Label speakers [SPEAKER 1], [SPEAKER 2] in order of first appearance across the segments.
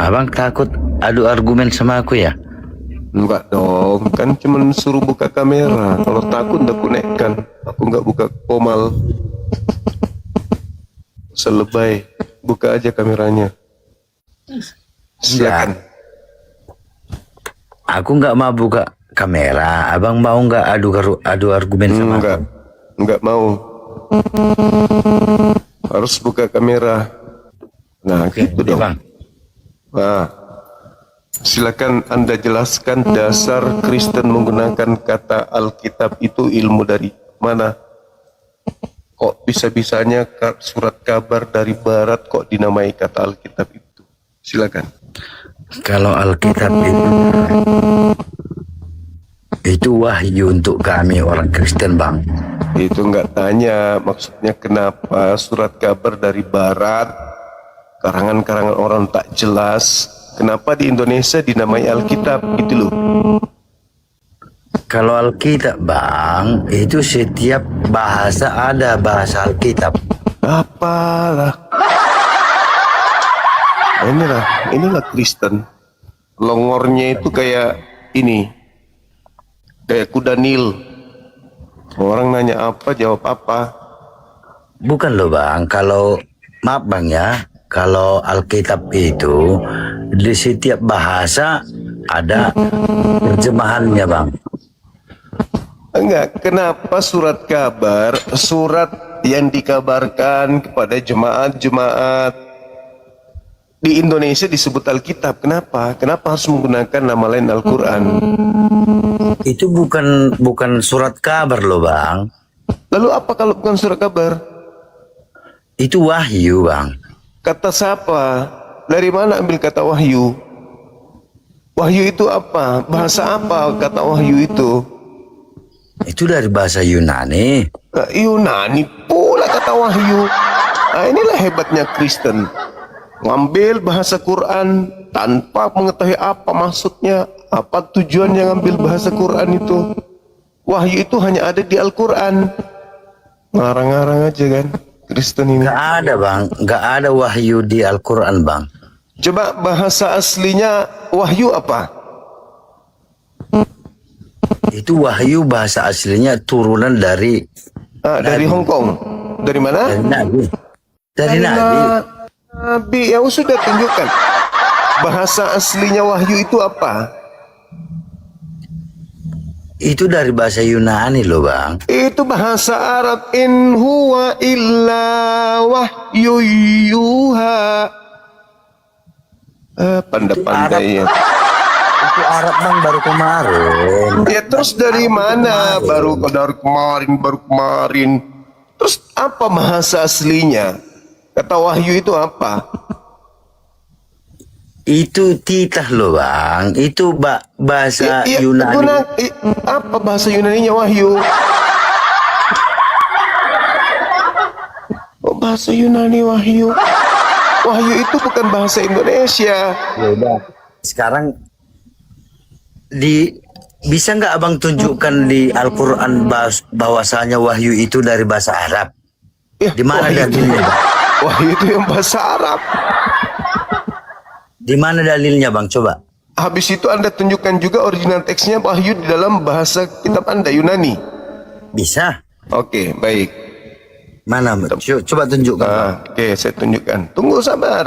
[SPEAKER 1] Abang takut adu argumen sama aku ya?
[SPEAKER 2] Enggak dong, kan cuman suruh buka kamera. Kalau takut udah kunekkan. Aku nggak buka komal. Selebay, buka aja kameranya. Silakan.
[SPEAKER 1] Aku nggak mau buka kamera. Abang mau nggak adu argumen sama aku?
[SPEAKER 2] Enggak mau. Harus buka kamera. Nah,
[SPEAKER 1] Oke,
[SPEAKER 2] gitu dong.
[SPEAKER 1] Bang.
[SPEAKER 2] Nah, silakan Anda jelaskan dasar Kristen menggunakan kata Alkitab itu ilmu dari mana? Kok bisa-bisanya surat kabar dari barat kok dinamai kata Alkitab itu? Silakan.
[SPEAKER 1] Kalau Alkitab itu wahyu untuk kami orang Kristen, Bang.
[SPEAKER 2] Itu enggak tanya, maksudnya kenapa surat kabar dari barat, karangan-karangan orang tak jelas, kenapa di Indonesia dinamai Alkitab gitu loh.
[SPEAKER 1] Kalau Alkitab, Bang, itu setiap bahasa ada bahasa Alkitab.
[SPEAKER 2] Apalah. Inilah Kristen. Longornya itu kayak ini. Kayak kuda Nil. Orang nanya apa, jawab apa.
[SPEAKER 1] Bukan loh, Bang. Kalau maaf, Bang ya, kalau Alkitab itu di setiap bahasa ada terjemahannya, Bang.
[SPEAKER 2] Enggak, kenapa surat kabar, surat yang dikabarkan kepada jemaat-jemaat di Indonesia disebut Alkitab? Kenapa? Kenapa harus menggunakan nama lain Al-Quran?
[SPEAKER 1] Itu bukan surat kabar loh, Bang.
[SPEAKER 2] Lalu apa kalau bukan surat kabar?
[SPEAKER 1] Itu wahyu, Bang.
[SPEAKER 2] Kata siapa? Dari mana ambil kata wahyu? Wahyu itu apa? Bahasa apa kata wahyu itu?
[SPEAKER 1] Itu dari bahasa Yunani.
[SPEAKER 2] Yunani pula kata wahyu. Nah, inilah hebatnya Kristen. Ngambil bahasa Quran tanpa mengetahui apa maksudnya, apa tujuan yang ngambil bahasa Quran itu. Wahyu itu hanya ada di Al-Quran. Ngarang-ngarang aja kan Kristen ini.
[SPEAKER 1] Nggak ada, Bang. Nggak ada wahyu di Al-Quran, Bang.
[SPEAKER 2] Coba bahasa aslinya wahyu apa?
[SPEAKER 1] Itu wahyu bahasa aslinya turunan dari
[SPEAKER 2] Dari Hong Kong. Dari mana?
[SPEAKER 1] Dari Nabi. Dari Nabi.
[SPEAKER 2] Nabi. Ya sudah tunjukkan. Bahasa aslinya wahyu itu apa?
[SPEAKER 1] Itu dari bahasa Yunani loh, Bang.
[SPEAKER 2] Itu bahasa Arab. In huwa illa wahyu yuha. Pandai-pandai ya.
[SPEAKER 1] Itu Arab, Bang, baru kemarin.
[SPEAKER 2] Ya terus dari mana? Baru kemarin. Terus apa bahasa aslinya? Kata wahyu itu apa?
[SPEAKER 1] Itu titah loh, Bang. Itu bahasa Yunani.
[SPEAKER 2] Apa bahasa Yunaninya wahyu? Oh, bahasa Yunani wahyu. Wahyu itu bukan bahasa Indonesia.
[SPEAKER 1] Yaudah. Sekarang bisa nggak Abang tunjukkan di Al-Quran bahwasanya wahyu itu dari bahasa Arab?
[SPEAKER 2] Ya,
[SPEAKER 1] Di mana dalilnya, Bang?
[SPEAKER 2] Wahyu itu yang bahasa Arab.
[SPEAKER 1] Di mana dalilnya, Bang? Coba.
[SPEAKER 2] Habis itu Anda tunjukkan juga original teksnya wahyu di dalam bahasa kitab Anda Yunani.
[SPEAKER 1] Bisa.
[SPEAKER 2] Oke, baik.
[SPEAKER 1] Mana? Coba tunjukkan.
[SPEAKER 2] Oke, saya tunjukkan. Tunggu sabar.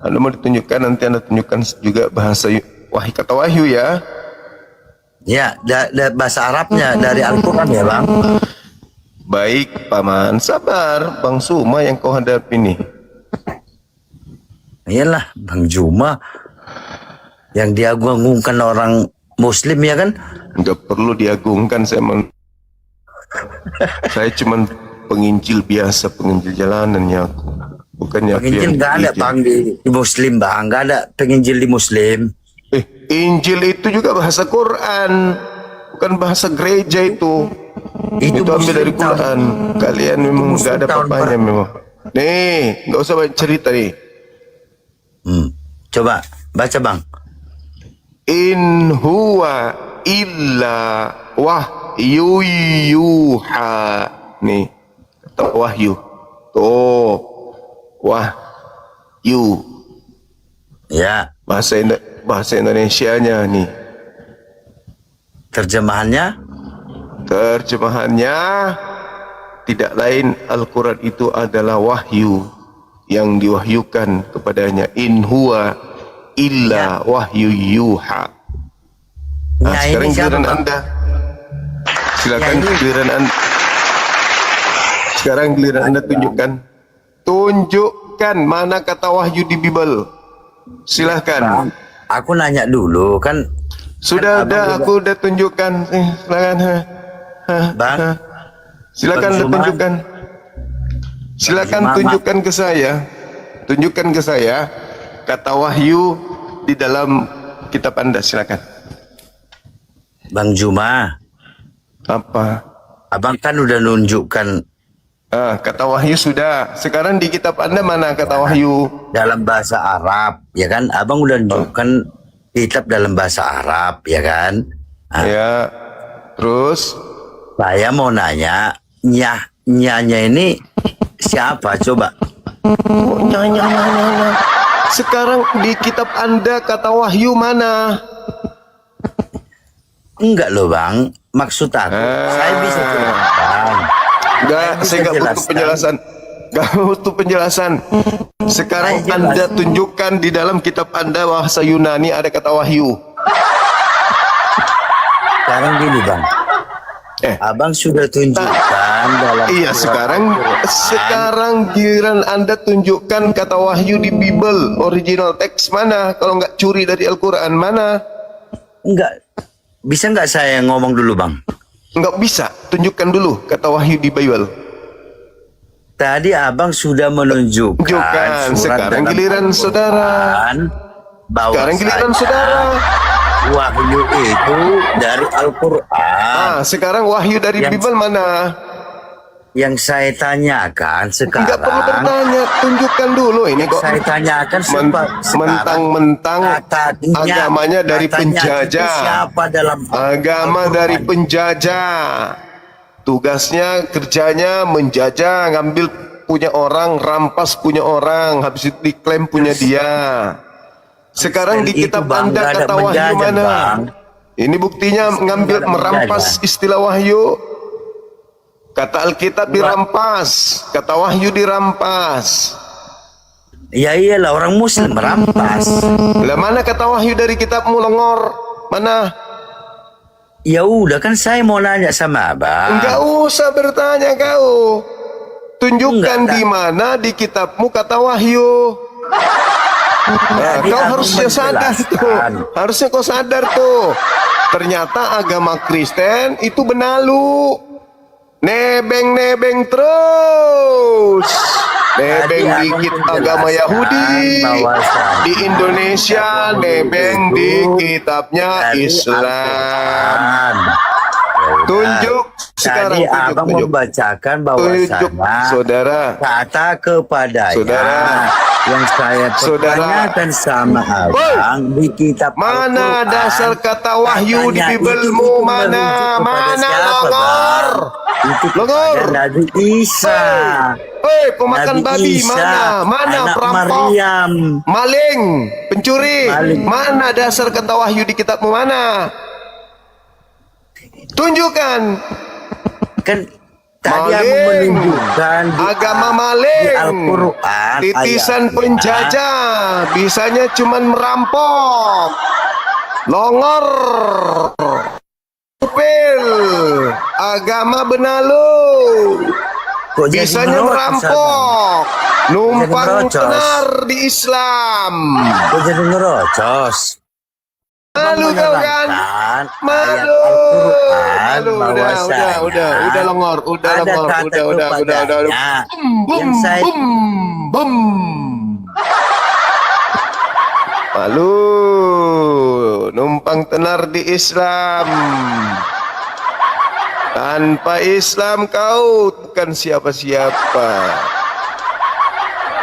[SPEAKER 2] Anda mau ditunjukkan, nanti Anda tunjukkan juga bahasa kata wahyu ya.
[SPEAKER 1] Ya, bahasa Arabnya dari Al-Quran ya, Bang.
[SPEAKER 2] Baik, Paman. Sabar, Bang Suma yang kau hadapi nih.
[SPEAKER 1] Iyalah, Bang Juma yang diagung-agungkan orang Muslim ya kan?
[SPEAKER 2] Enggak perlu diagungkan, saya cuman penginjil biasa, penginjil jalanannya aku. Bukannya
[SPEAKER 1] penginjil nggak ada, Bang, di Muslim, Bang. Nggak ada penginjil di Muslim.
[SPEAKER 2] Injil itu juga bahasa Quran, bukan bahasa gereja itu. Itu ambil dari Quran. Kalian memang nggak ada apa-apanya memang. Nih, nggak usah banyak cerita nih.
[SPEAKER 1] Coba baca, Bang.
[SPEAKER 2] In huwa illa wahyu yuha. Nih, kata wahyu. Tuh, wahyu.
[SPEAKER 1] Ya,
[SPEAKER 2] bahasa Indonesianya nih.
[SPEAKER 1] terjemahannya
[SPEAKER 2] Terjemahannya tidak lain, Al-Quran itu adalah wahyu yang diwahyukan kepadanya. In huwa illa wahyu yuha. Nah,
[SPEAKER 1] Nah,
[SPEAKER 2] sekarang
[SPEAKER 1] ini siapa,
[SPEAKER 2] giliran
[SPEAKER 1] Bang?
[SPEAKER 2] Anda. Silakan
[SPEAKER 1] Ya, ini.
[SPEAKER 2] giliran Anda. Sekarang giliran Anda tunjukkan. Tunjukkan mana kata wahyu di Bible. Silahkan.
[SPEAKER 1] Aku nanya dulu kan.
[SPEAKER 2] Sudah,
[SPEAKER 1] Abang juga-
[SPEAKER 2] aku udah tunjukkan. Silakan.
[SPEAKER 1] Bang,
[SPEAKER 2] Silakan
[SPEAKER 1] Bang
[SPEAKER 2] Anda
[SPEAKER 1] Zuma.
[SPEAKER 2] tunjukkan. Silakan
[SPEAKER 1] Zuma,
[SPEAKER 2] tunjukkan ke saya. Tunjukkan ke saya kata wahyu di dalam kitab Anda. Silakan.
[SPEAKER 1] Bang Juma,
[SPEAKER 2] Apa?
[SPEAKER 1] abang kan udah nunjukkan
[SPEAKER 2] Kata wahyu sudah. Sekarang di kitab Anda mana kata wahyu?
[SPEAKER 1] dalam bahasa Arab, ya kan? Abang udah nunjukkan kitab dalam bahasa Arab, ya kan? Nah,
[SPEAKER 2] Ya. Terus
[SPEAKER 1] saya mau nanya, nyanya ini siapa? Coba.
[SPEAKER 2] oh, nyanyi. Sekarang di kitab Anda kata wahyu mana?
[SPEAKER 1] Enggak loh, Bang. Maksud aku, saya bisa jelaskan.
[SPEAKER 2] Enggak,
[SPEAKER 1] Bisa
[SPEAKER 2] saya enggak butuh
[SPEAKER 1] jelaskan.
[SPEAKER 2] penjelasan. Enggak butuh penjelasan. Sekarang
[SPEAKER 1] Saya jelas.
[SPEAKER 2] Anda tunjukkan di dalam kitab Anda bahasa Yunani ada kata wahyu.
[SPEAKER 1] Sekarang gini, Bang. Abang sudah tunjukkan dalam
[SPEAKER 2] Iya,
[SPEAKER 1] surat Al-Quran.
[SPEAKER 2] sekarang giliran Anda tunjukkan kata wahyu di Bible, original teks mana? Kalau enggak curi dari Al-Quran mana?
[SPEAKER 1] Enggak. Bisa enggak saya ngomong dulu, Bang?
[SPEAKER 2] Enggak bisa. Tunjukkan dulu kata wahyu di Bible.
[SPEAKER 1] Tadi abang sudah menunjukkan
[SPEAKER 2] Tunjukkan.
[SPEAKER 1] surat
[SPEAKER 2] Sekarang
[SPEAKER 1] dalam
[SPEAKER 2] giliran saudara.
[SPEAKER 1] Al-Quran bahwa
[SPEAKER 2] Sekarang giliran saudara.
[SPEAKER 1] wahyu itu dari Al-Quran.
[SPEAKER 2] Sekarang wahyu dari
[SPEAKER 1] Yang-
[SPEAKER 2] Bible mana?
[SPEAKER 1] Yang saya tanyakan
[SPEAKER 2] Enggak perlu
[SPEAKER 1] sekarang,
[SPEAKER 2] bertanya, tunjukkan dulu ini kok.
[SPEAKER 1] saya tanyakan sekarang,
[SPEAKER 2] Mentang-mentang
[SPEAKER 1] katanya-
[SPEAKER 2] agamanya dari
[SPEAKER 1] katanya itu
[SPEAKER 2] penjajah.
[SPEAKER 1] siapa dalam
[SPEAKER 2] Agama
[SPEAKER 1] Al-Quran?
[SPEAKER 2] dari penjajah. Tugasnya, kerjanya menjajah, ngambil punya orang, rampas punya orang, habis itu diklaim punya dia. Sekarang di
[SPEAKER 1] Itu,
[SPEAKER 2] kitab
[SPEAKER 1] Bang,
[SPEAKER 2] Anda
[SPEAKER 1] nggak ada
[SPEAKER 2] kata wahyu
[SPEAKER 1] menjajah,
[SPEAKER 2] mana?
[SPEAKER 1] Bang.
[SPEAKER 2] Ini buktinya ngambil
[SPEAKER 1] nggak ada
[SPEAKER 2] merampas
[SPEAKER 1] menjajah.
[SPEAKER 2] istilah wahyu. Kata Alkitab dirampas, kata wahyu dirampas.
[SPEAKER 1] Ya iyalah, orang Muslim merampas.
[SPEAKER 2] Lah mana kata wahyu dari kitabmu Longor? Mana?
[SPEAKER 1] Ya udah, kan saya mau nanya sama abang.
[SPEAKER 2] Enggak usah bertanya kau. Tunjukkan
[SPEAKER 1] Enggak,
[SPEAKER 2] di mana di kitabmu kata wahyu. Nah,
[SPEAKER 1] Tadi
[SPEAKER 2] kau
[SPEAKER 1] aku
[SPEAKER 2] harusnya sadar tuh.
[SPEAKER 1] menjelaskan.
[SPEAKER 2] Harusnya kau sadar tuh. Ternyata agama Kristen itu benalu. Nebeng-nebeng terus. Nebeng
[SPEAKER 1] Tadi
[SPEAKER 2] dikit
[SPEAKER 1] abang
[SPEAKER 2] agama
[SPEAKER 1] menjelaskan
[SPEAKER 2] Yahudi.
[SPEAKER 1] bahwasannya
[SPEAKER 2] Di Indonesia nebeng di
[SPEAKER 1] itu
[SPEAKER 2] kitabnya
[SPEAKER 1] dari
[SPEAKER 2] Islam.
[SPEAKER 1] Al-Quran. Ya
[SPEAKER 2] Tunjuk
[SPEAKER 1] udah.
[SPEAKER 2] sekarang,
[SPEAKER 1] Tadi abang
[SPEAKER 2] tunjuk.
[SPEAKER 1] membacakan
[SPEAKER 2] Tunjuk,
[SPEAKER 1] bahwasannya
[SPEAKER 2] saudara.
[SPEAKER 1] kata kepadanya
[SPEAKER 2] Saudara.
[SPEAKER 1] yang saya
[SPEAKER 2] Saudara.
[SPEAKER 1] pertanyakan sama abang di kitab
[SPEAKER 2] Mana
[SPEAKER 1] Al-Quran,
[SPEAKER 2] dasar kata wahyu di
[SPEAKER 1] katanya
[SPEAKER 2] Bible-mu?
[SPEAKER 1] itu
[SPEAKER 2] Mana?
[SPEAKER 1] merujuk kepada
[SPEAKER 2] Mana,
[SPEAKER 1] siapa,
[SPEAKER 2] Longor?
[SPEAKER 1] Bang? Itu
[SPEAKER 2] Longor.
[SPEAKER 1] kepada Nabi Isa.
[SPEAKER 2] Hei, pemakan
[SPEAKER 1] Nabi
[SPEAKER 2] babi
[SPEAKER 1] Isa,
[SPEAKER 2] mana? Mana
[SPEAKER 1] anak
[SPEAKER 2] perampok?
[SPEAKER 1] Maryam.
[SPEAKER 2] Maling, pencuri.
[SPEAKER 1] Maling.
[SPEAKER 2] Mana dasar kata wahyu di kitabmu mana? Tunjukkan.
[SPEAKER 1] Kan tadi aku
[SPEAKER 2] Maling.
[SPEAKER 1] menunjukkan di,
[SPEAKER 2] Agama
[SPEAKER 1] di
[SPEAKER 2] maling.
[SPEAKER 1] Al-Quran
[SPEAKER 2] Titisan
[SPEAKER 1] ayatnya.
[SPEAKER 2] penjajah. Bisanya cuman merampok. Longor. Upil. Agama benalu.
[SPEAKER 1] Kok jadi
[SPEAKER 2] Bisanya
[SPEAKER 1] merocos,
[SPEAKER 2] merampok. Numpang
[SPEAKER 1] merocos.
[SPEAKER 2] tenar di Islam.
[SPEAKER 1] Abang? Kok jadi ngerocos?
[SPEAKER 2] Malu kau kan?
[SPEAKER 1] Menerangkan ayat
[SPEAKER 2] Malu.
[SPEAKER 1] Al-Quran
[SPEAKER 2] Malu.
[SPEAKER 1] bahwasanya
[SPEAKER 2] Udah Longor. Udah
[SPEAKER 1] ada
[SPEAKER 2] Longor.
[SPEAKER 1] kata
[SPEAKER 2] Udah.
[SPEAKER 1] kepadanya yang saya
[SPEAKER 2] Bum. Malu. Numpang tenar di Islam. Tanpa Islam kau bukan siapa-siapa.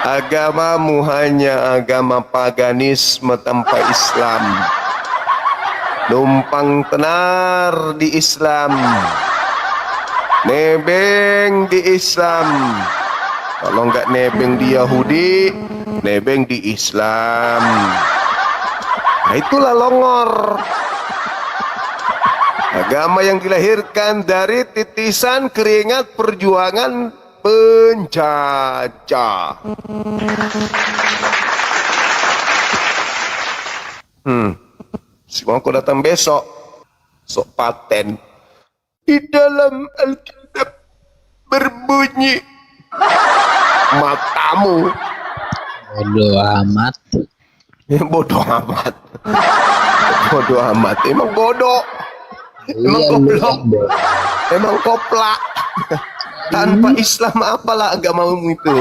[SPEAKER 2] Agamamu hanya agama paganisme tanpa Islam. Numpang tenar di Islam. Nebeng di Islam. Kalau enggak nebeng di Yahudi, nebeng di Islam. Nah, itulah longor. Agama yang dilahirkan dari titisan keringat perjuangan penjajah. Semua aku datang besok, sok paten. Di dalam Alkitab berbunyi, matamu.
[SPEAKER 3] Bodoh amat.
[SPEAKER 2] Bodoh amat. Bodoh amat. Emang bodoh. Emang
[SPEAKER 3] Iya,
[SPEAKER 2] goblok.
[SPEAKER 3] lu
[SPEAKER 2] Emang koplak. Tanpa Islam apalah agamamu itu.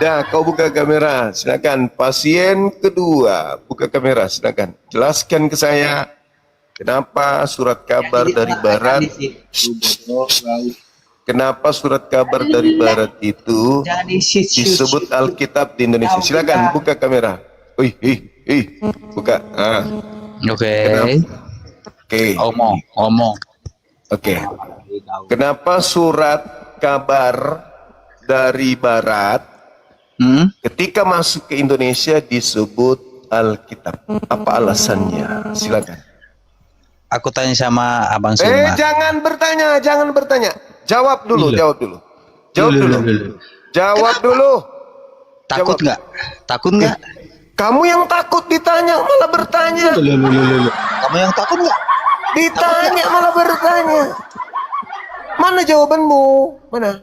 [SPEAKER 2] Dah, kau buka kamera. Silakan. Pasien kedua, buka kamera. Silakan. Jelaskan ke saya kenapa surat kabar dari barat. Kenapa surat kabar dari barat itu disebut Alkitab di Indonesia? Silakan buka kamera. Buka.
[SPEAKER 3] Oke.
[SPEAKER 2] Oke.
[SPEAKER 3] Ngomong.
[SPEAKER 2] Oke. Kenapa surat kabar dari barat ketika masuk ke Indonesia disebut Alkitab? Apa alasannya? Silakan.
[SPEAKER 3] Aku tanya sama Abang Suma.
[SPEAKER 2] Jangan bertanya. Jawab dulu.
[SPEAKER 3] Loh.
[SPEAKER 2] Jawab dulu. Jawab dulu.
[SPEAKER 3] Takut
[SPEAKER 2] Jawab.
[SPEAKER 3] nggak? Takut nggak?
[SPEAKER 2] Kamu yang takut ditanya malah bertanya.
[SPEAKER 3] Kamu yang takut nggak?
[SPEAKER 2] Ditanya malah bertanya. Mana jawabanmu? Mana?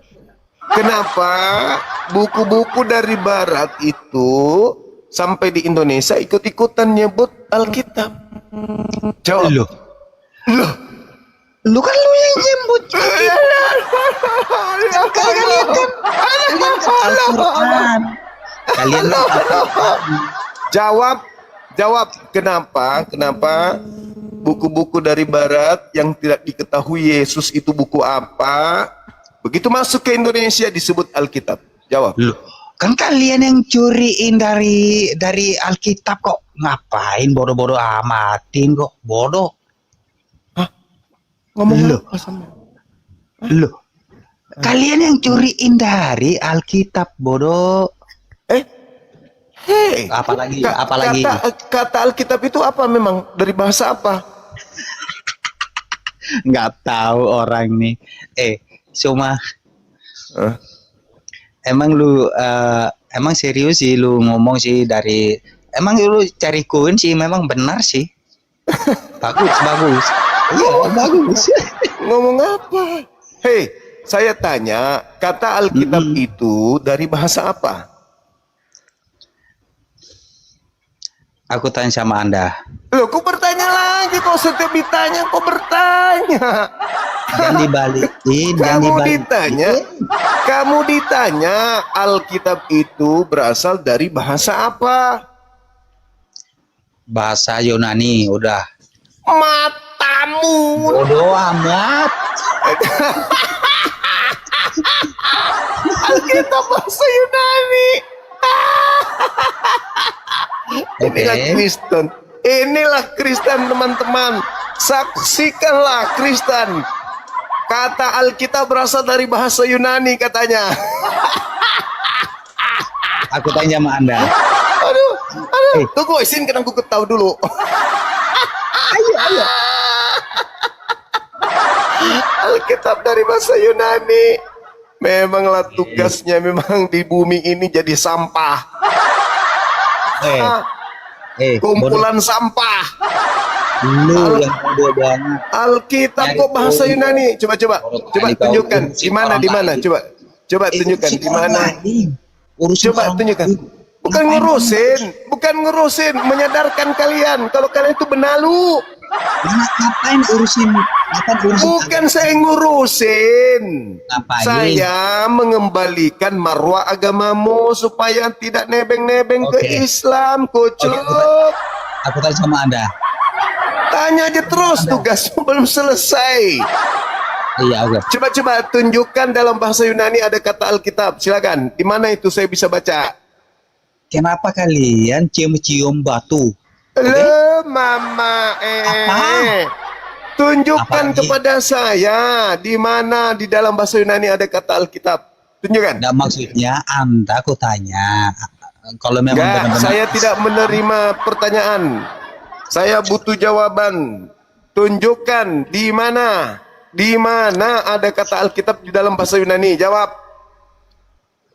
[SPEAKER 2] Kenapa buku-buku dari barat itu sampai di Indonesia ikut-ikutan nyebut Alkitab? Jawab. Loh.
[SPEAKER 3] Lu kan lu yang nyebut. Kalian lihat kan? Al-Quran. Kalian
[SPEAKER 2] Jawab. Kenapa buku-buku dari barat yang tidak diketahui Yesus itu buku apa, begitu masuk ke Indonesia disebut Alkitab? Jawab.
[SPEAKER 3] Loh, kan kalian yang curiin dari Alkitab kok. Ngapain bodoh-bodoh amatin kok. Bodoh.
[SPEAKER 2] Ngomong
[SPEAKER 3] Loh.
[SPEAKER 2] apa sama?
[SPEAKER 3] Loh. Kalian yang curiin dari Alkitab, bodoh.
[SPEAKER 2] Hei,
[SPEAKER 3] Apalagi?
[SPEAKER 2] Kata Alkitab itu apa memang? Dari bahasa apa?
[SPEAKER 3] Nggak tahu orang nih. Cuma emang lu emang serius sih lu ngomong sih dari emang lu cari koin sih memang benar sih. bagus. Iya, bagus.
[SPEAKER 2] Ngomong apa? Hei, saya tanya, kata Alkitab itu dari bahasa apa?
[SPEAKER 3] Aku tanya sama Anda.
[SPEAKER 2] Loh, kok bertanya lagi? Kok setiap ditanya, kok bertanya?
[SPEAKER 3] Jangan dibalikin,
[SPEAKER 2] Kamu ditanya, Alkitab itu berasal dari bahasa apa?
[SPEAKER 3] Bahasa Yunani, udah.
[SPEAKER 2] Matamu.
[SPEAKER 3] Bodoh amat.
[SPEAKER 2] Alkitab bahasa Yunani. Inilah Kristen teman-teman. Saksikanlah Kristen. Kata Alkitab berasal dari bahasa Yunani katanya.
[SPEAKER 3] Aku tanya sama Anda.
[SPEAKER 2] Aduh. Tunggu, izinkan aku ketahui dulu. Ayo. Alkitab dari bahasa Yunani. Memanglah tugasnya memang di bumi ini jadi sampah. Kumpulan sampah.
[SPEAKER 3] Lu yang bodoh banget.
[SPEAKER 2] Alkitab kok bahasa Yunani? Coba tunjukkan. Di mana? Coba tunjukkan di mana. Coba tunjukkan. Bukan ngurusin, menyadarkan kalian kalau kalian itu benalu.
[SPEAKER 3] Ngapain urusin?
[SPEAKER 2] Bukan saya ngurusin.
[SPEAKER 3] Ngapain?
[SPEAKER 2] Saya mengembalikan marwah agamamu supaya tidak nebeng-nebeng ke Islam, kucuk.
[SPEAKER 3] Aku tanya sama Anda.
[SPEAKER 2] Tanya aja terus, tugasmu belum selesai.
[SPEAKER 3] Iya, oke.
[SPEAKER 2] Coba tunjukkan dalam bahasa Yunani ada kata Alkitab. Silakan. Di mana itu saya bisa baca?
[SPEAKER 3] Kenapa kalian cium-cium batu?
[SPEAKER 2] Mama
[SPEAKER 3] Apa?
[SPEAKER 2] Tunjukkan
[SPEAKER 3] Apa lagi?
[SPEAKER 2] kepada saya di mana di dalam bahasa Yunani ada kata Alkitab. Tunjukkan.
[SPEAKER 3] Nggak, maksudnya Anda aku tanya. kalau memang
[SPEAKER 2] Enggak,
[SPEAKER 3] benar-benar
[SPEAKER 2] saya tidak menerima pertanyaan. Saya butuh jawaban. Tunjukkan di mana ada kata Alkitab di dalam bahasa Yunani. Jawab.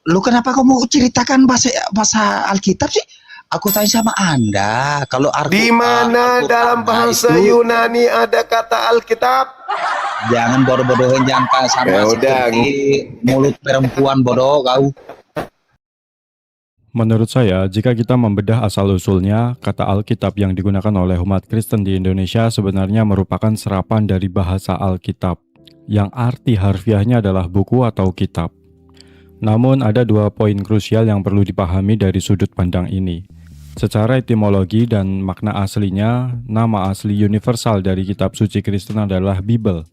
[SPEAKER 3] lu kenapa kamu ceritakan bahasa Alkitab sih? Aku tanya sama Anda, kalau
[SPEAKER 2] Di mana dalam bahasa Yunani ada kata Alkitab?
[SPEAKER 3] jangan bodoh-bodohin, jangan sama
[SPEAKER 2] Ya udah.
[SPEAKER 3] seperti mulut perempuan bodoh kau.
[SPEAKER 4] Menurut saya, jika kita membedah asal-usulnya, kata Alkitab yang digunakan oleh umat Kristen di Indonesia sebenarnya merupakan serapan dari bahasa Alkitab, yang arti harfiahnya adalah buku atau kitab. Namun ada dua poin krusial yang perlu dipahami dari sudut pandang ini. Secara etimologi dan makna aslinya, nama asli universal dari kitab suci Kristen adalah Bible,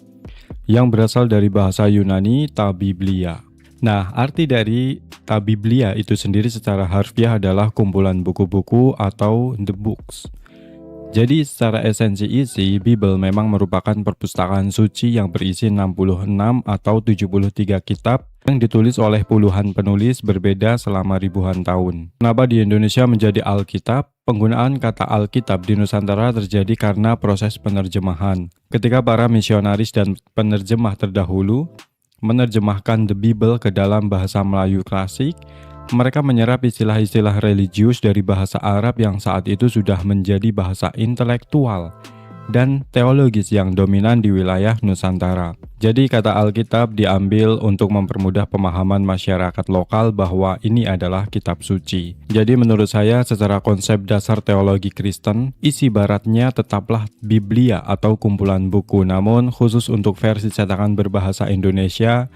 [SPEAKER 4] yang berasal dari bahasa Yunani ta Biblia. Nah, arti dari ta Biblia itu sendiri secara harfiah adalah kumpulan buku-buku atau the books. Jadi secara esensi isi, Bible memang merupakan perpustakaan suci yang berisi 66 atau 73 kitab yang ditulis oleh puluhan penulis berbeda selama ribuan tahun. Kenapa di Indonesia menjadi Alkitab? Penggunaan kata Alkitab di Nusantara terjadi karena proses penerjemahan. Ketika para misionaris dan penerjemah terdahulu menerjemahkan The Bible ke dalam bahasa Melayu klasik, mereka menyerap istilah-istilah religius dari bahasa Arab yang saat itu sudah menjadi bahasa intelektual dan teologis yang dominan di wilayah Nusantara. Jadi kata Alkitab diambil untuk mempermudah pemahaman masyarakat lokal bahwa ini adalah kitab suci. Jadi menurut saya secara konsep dasar teologi Kristen, isi baratnya tetaplah Biblia atau kumpulan buku. Namun khusus untuk versi cetakan berbahasa Indonesia,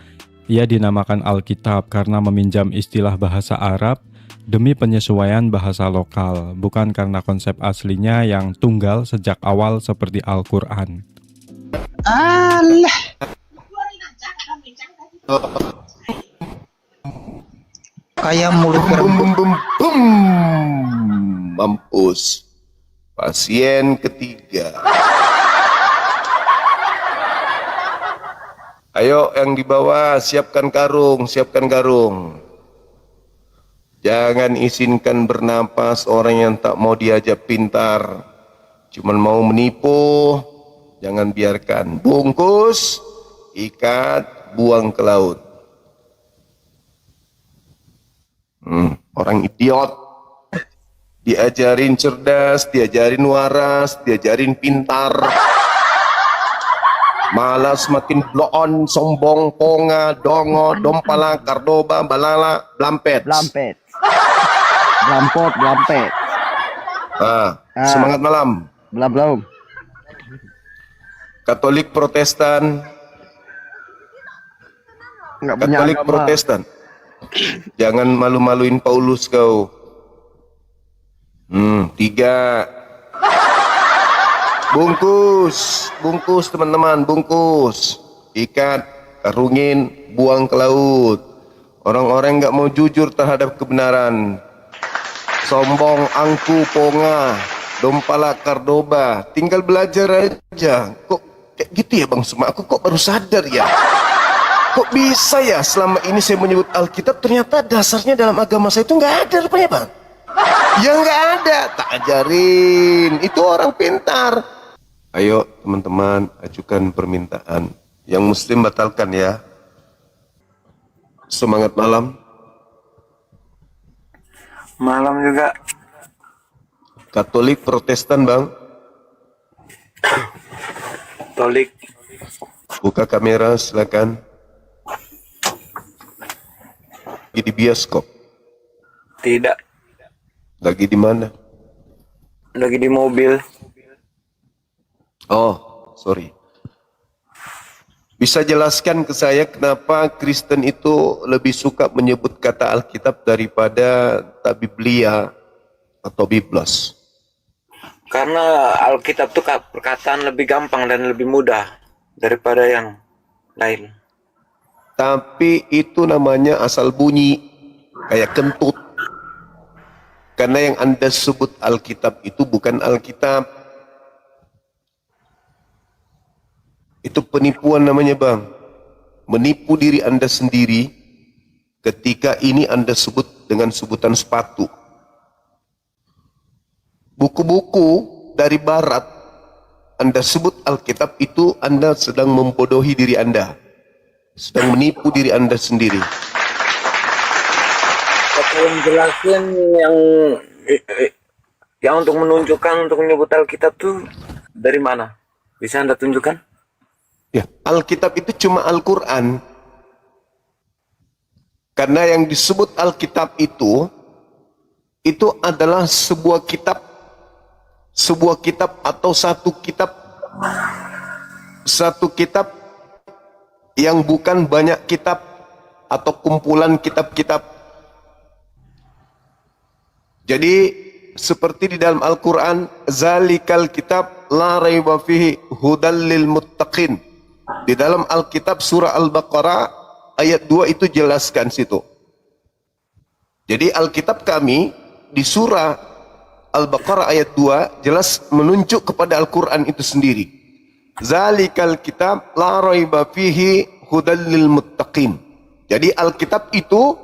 [SPEAKER 4] ia dinamakan Alkitab karena meminjam istilah bahasa Arab demi penyesuaian bahasa lokal, bukan karena konsep aslinya yang tunggal sejak awal seperti Al-Quran.
[SPEAKER 3] Alah. Kayak mulut
[SPEAKER 2] Bum,
[SPEAKER 3] perempuan.
[SPEAKER 2] bum, bum, bum. Mampus. Pasien ketiga. Ayo yang di bawah siapkan karung, siapkan karung. Jangan izinkan bernapas orang yang tak mau diajak pintar, cuman mau menipu. Jangan biarkan. Bungkus, ikat, buang ke laut. Orang idiot. Diajarin cerdas, diajarin waras, diajarin pintar. Malas makin bloon, sombong, ponga, dongo, dompala, kardoba, balala, blampet.
[SPEAKER 5] Blampet.
[SPEAKER 2] Semangat malam.
[SPEAKER 5] Belum.
[SPEAKER 2] Katolik Protestan.
[SPEAKER 5] Enggak punya
[SPEAKER 2] Katolik
[SPEAKER 5] agama.
[SPEAKER 2] Protestan. Jangan malu-maluin Paulus kau. 3. Bungkus teman-teman, bungkus. Ikat, karungin, buang ke laut. Orang-orang nggak mau jujur terhadap kebenaran. Sombong, angku, ponga, dompala, kardoba. Tinggal belajar aja. Kok kayak gitu ya Bang Suma? Aku kok baru sadar ya. Kok bisa ya selama ini saya menyebut Alkitab ternyata dasarnya dalam agama saya itu nggak ada rupanya Bang. Ya nggak ada, tak ajarin. Itu orang pintar. Ayo teman-teman ajukan permintaan. Yang muslim batalkan ya. Semangat malam.
[SPEAKER 5] Malam juga.
[SPEAKER 2] Katolik Protestan Bang.
[SPEAKER 5] Katolik.
[SPEAKER 2] Buka kamera silakan. Lagi di bioskop.
[SPEAKER 5] Tidak.
[SPEAKER 2] Lagi di mana?
[SPEAKER 5] Lagi di mobil.
[SPEAKER 2] Oh, sorry. Bisa jelaskan ke saya kenapa Kristen itu lebih suka menyebut kata Alkitab daripada Biblia atau Biblos?
[SPEAKER 5] Karena Alkitab itu perkataan lebih gampang dan lebih mudah daripada yang lain.
[SPEAKER 2] Tapi itu namanya asal bunyi, kayak kentut. Karena yang Anda sebut Alkitab itu bukan Alkitab. Itu penipuan namanya Bang. Menipu diri Anda sendiri ketika ini Anda sebut dengan sebutan sepatu. buku-buku dari barat Anda sebut Alkitab, itu Anda sedang membodohi diri Anda, sedang menipu diri Anda sendiri.
[SPEAKER 5] Tolong jelasin yang untuk menunjukkan, untuk menyebut Alkitab tuh dari mana? Bisa Anda tunjukkan?
[SPEAKER 2] Ya, Alkitab itu cuma Al-Quran. Karena yang disebut Alkitab itu adalah sebuah kitab atau satu kitab yang bukan banyak kitab atau kumpulan kitab-kitab. Jadi seperti di dalam Al-Quran, zalikal kitab la raiba fihi hudal lil muttaqin. Di dalam Alkitab surah Al-Baqarah ayat 2 itu jelaskan situ. Jadi Alkitab kami di surah Al-Baqarah ayat 2 jelas menunjuk kepada Al-Quran itu sendiri. Zalikal kitab la raiba fihi hudal lil muttaqin. Jadi Alkitab itu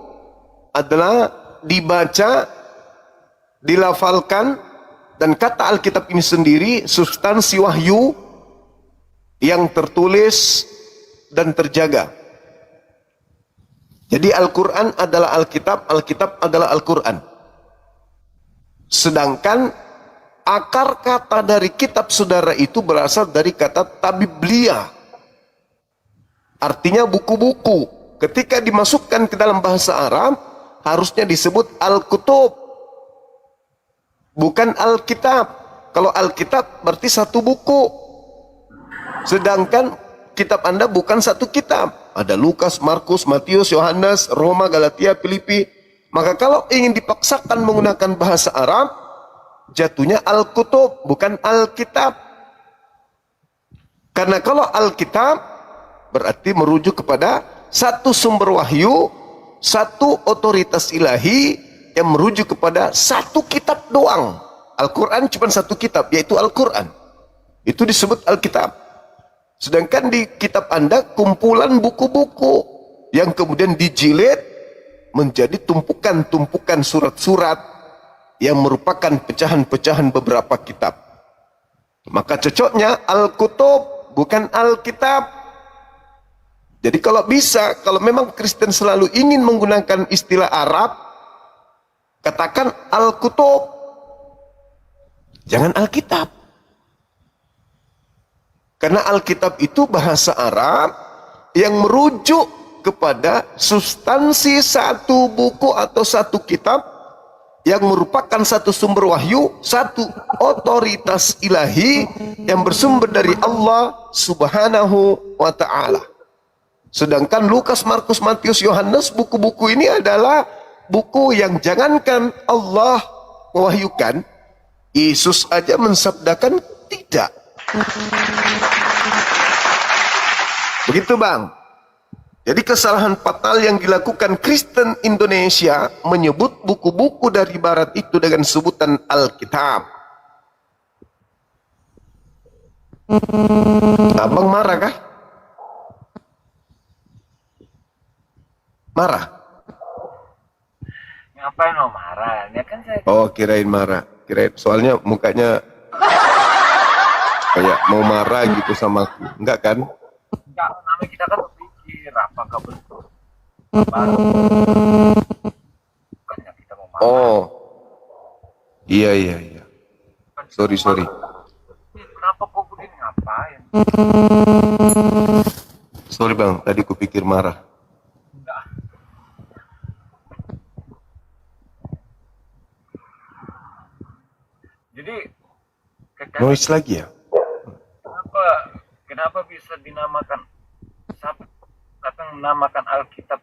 [SPEAKER 2] adalah dibaca, dilafalkan, dan kata Alkitab ini sendiri substansi wahyu yang tertulis dan terjaga. Jadi Al-Quran adalah Alkitab, Alkitab adalah Al-Quran. Sedangkan akar kata dari kitab saudara itu berasal dari kata tabiblia. Artinya buku-buku. Ketika dimasukkan ke dalam bahasa Arab, harusnya disebut Al-Kutub, bukan Alkitab. Kalau Alkitab berarti satu buku. Sedangkan kitab Anda bukan satu kitab. Ada Lukas, Markus, Matius, Yohanes, Roma, Galatia, Filipi. Maka kalau ingin dipaksakan menggunakan bahasa Arab, jatuhnya Al-Kutub, bukan Alkitab. Karena kalau Alkitab berarti merujuk kepada satu sumber wahyu, satu otoritas ilahi yang merujuk kepada satu kitab doang. Al-Quran cuma satu kitab, yaitu Al-Quran. Itu disebut Alkitab. Sedangkan di kitab Anda kumpulan buku-buku yang kemudian dijilid menjadi tumpukan-tumpukan surat-surat yang merupakan pecahan-pecahan beberapa kitab. Maka cocoknya Al-Kutub, bukan Alkitab. Jadi kalau bisa, kalau memang Kristen selalu ingin menggunakan istilah Arab, katakan Al-Kutub, jangan Alkitab. Karena Alkitab itu bahasa Arab yang merujuk kepada substansi satu buku atau satu kitab yang merupakan satu sumber wahyu, satu otoritas ilahi yang bersumber dari Allah Subhanahu wa ta'ala. Sedangkan Lukas, Markus, Matius, Yohanes, buku-buku ini adalah buku yang jangankan Allah mewahyukan, Yesus aja mensabdakan tidak. Begitu Bang. Jadi kesalahan fatal yang dilakukan Kristen Indonesia menyebut buku-buku dari barat itu dengan sebutan Alkitab. Abang marah kah? Marah?
[SPEAKER 5] Ngapain lo marah? Ya kan saya
[SPEAKER 2] Oh, kirain marah. Kirain soalnya mukanya kayak mau marah gitu sama aku. Enggak kan?
[SPEAKER 5] enggak, namanya kita kan berpikir apakah betul baru bukannya kita mau marah.
[SPEAKER 2] Oh. Iya. Sorry.
[SPEAKER 5] Kenapa kok begini, ngapain?
[SPEAKER 2] Sorry Bang, tadi kupikir marah.
[SPEAKER 5] Enggak. Jadi
[SPEAKER 2] Noise lagi ya?
[SPEAKER 5] kenapa bisa dinamakan, siapa yang menamakan Alkitab?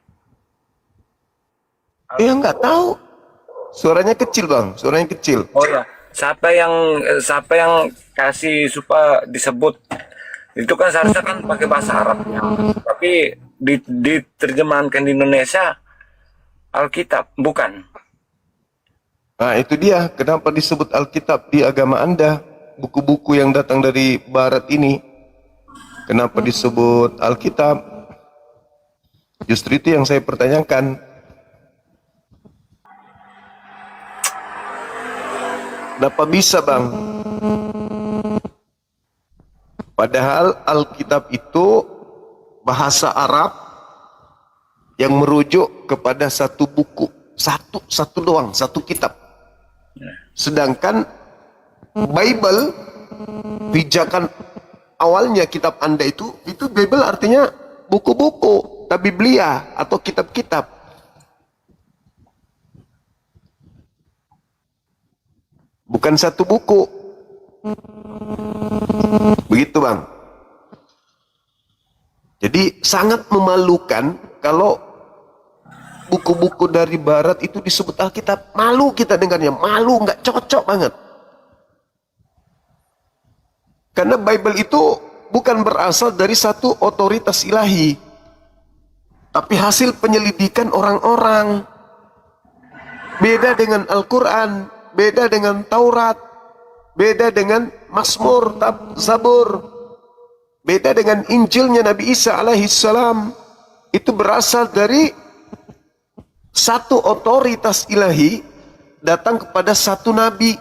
[SPEAKER 2] Nggak tahu. Suaranya kecil Bang, suaranya kecil.
[SPEAKER 5] Oh ya, siapa yang kasih supaya disebut? Itu kan seharusnya kan pakai bahasa Arab ya. Tapi diterjemahkan di Indonesia Alkitab, bukan?
[SPEAKER 2] Nah itu dia, kenapa disebut Alkitab di agama Anda? Buku-buku yang datang dari barat ini, kenapa disebut Alkitab? Justru itu yang saya pertanyakan. Kenapa bisa bang? Padahal Alkitab itu bahasa Arab yang merujuk kepada satu buku, satu doang, satu kitab. Sedangkan Bible, pijakan awalnya kitab Anda itu Bible artinya buku-buku, Biblia atau kitab-kitab. Bukan satu buku. Begitu bang. Jadi sangat memalukan kalau buku-buku dari barat itu disebut Alkitab. Malu kita dengarnya, malu, nggak cocok banget. Karena Bible itu bukan berasal dari satu otoritas ilahi, tapi hasil penyelidikan orang-orang. Beda dengan Al-Quran, beda dengan Taurat, beda dengan Mazmur, Zabur, beda dengan Injilnya Nabi Isa alaihissalam. Itu berasal dari satu otoritas ilahi datang kepada satu nabi.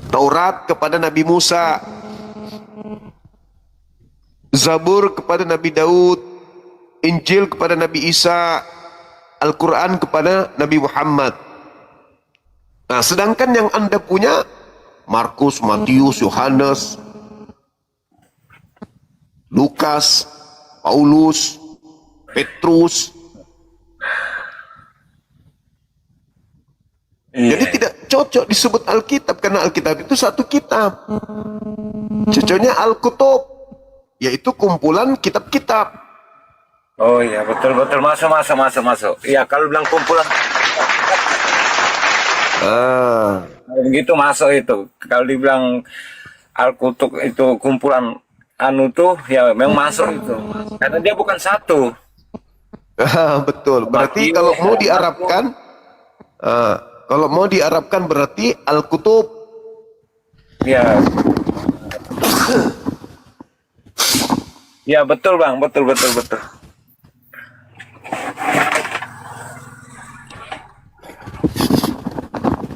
[SPEAKER 2] Taurat kepada Nabi Musa, Zabur kepada Nabi Daud, Injil kepada Nabi Isa, Al-Quran kepada Nabi Muhammad. Nah, sedangkan yang Anda punya Markus, Matius, Yohanes, Lukas, Paulus, Petrus. Jadi tidak cocok disebut Alkitab, karena Alkitab itu satu kitab. Cocoknya Al-Kutub, yaitu kumpulan kitab-kitab.
[SPEAKER 5] Oh iya, betul masuk. Iya, kalau bilang kumpulan kalau begitu masuk itu. Kalau dibilang Al-Kutub itu kumpulan anu tuh, ya memang masuk itu. Karena dia bukan satu.
[SPEAKER 2] Betul. Berarti kalau mau diarabkan, berarti Al-Kutub.
[SPEAKER 5] Ya. Ya betul bang, betul.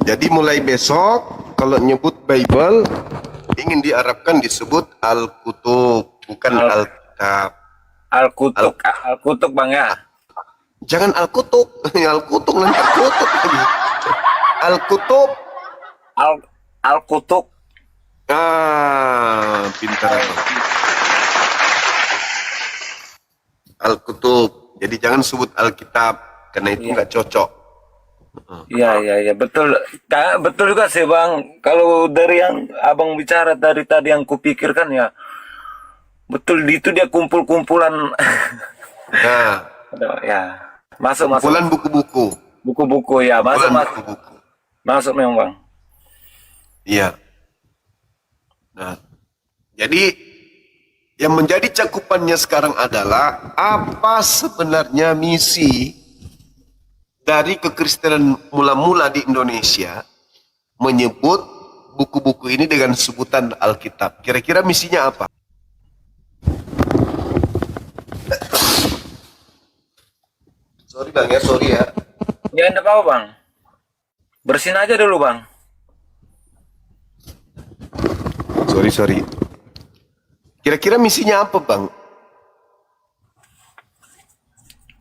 [SPEAKER 2] Jadi mulai besok kalau nyebut Bible ingin diarabkan disebut Al-Kutub, bukan Alkitab.
[SPEAKER 5] Al-Kutub bang ya.
[SPEAKER 2] Jangan Al-Kutub, Al-Kutub nanti Al-Kutub lagi. Al-Kutub.
[SPEAKER 5] Al-Kutub.
[SPEAKER 2] Pintar. Al-Kutub. Jadi jangan sebut Alkitab karena itu nggak cocok.
[SPEAKER 5] Iya, betul. Betul juga sih bang. Kalau dari yang abang bicara dari tadi yang kupikirkan ya, betul itu dia kumpul-kumpulan.
[SPEAKER 2] Nah,
[SPEAKER 5] ya, masuk.
[SPEAKER 2] Kumpulan buku-buku.
[SPEAKER 5] Buku-buku ya, masuk.
[SPEAKER 2] Buku-buku.
[SPEAKER 5] Masuk memang bang.
[SPEAKER 2] Iya. Nah, jadi yang menjadi cakupannya sekarang adalah apa sebenarnya misi dari kekristenan mula-mula di Indonesia menyebut buku-buku ini dengan sebutan Alkitab. Kira-kira misinya apa? Sorry bang ya, sorry ya.
[SPEAKER 5] Ya enggak apa-apa bang. Bersihin aja dulu bang.
[SPEAKER 2] Sorry. Kira-kira misinya apa bang?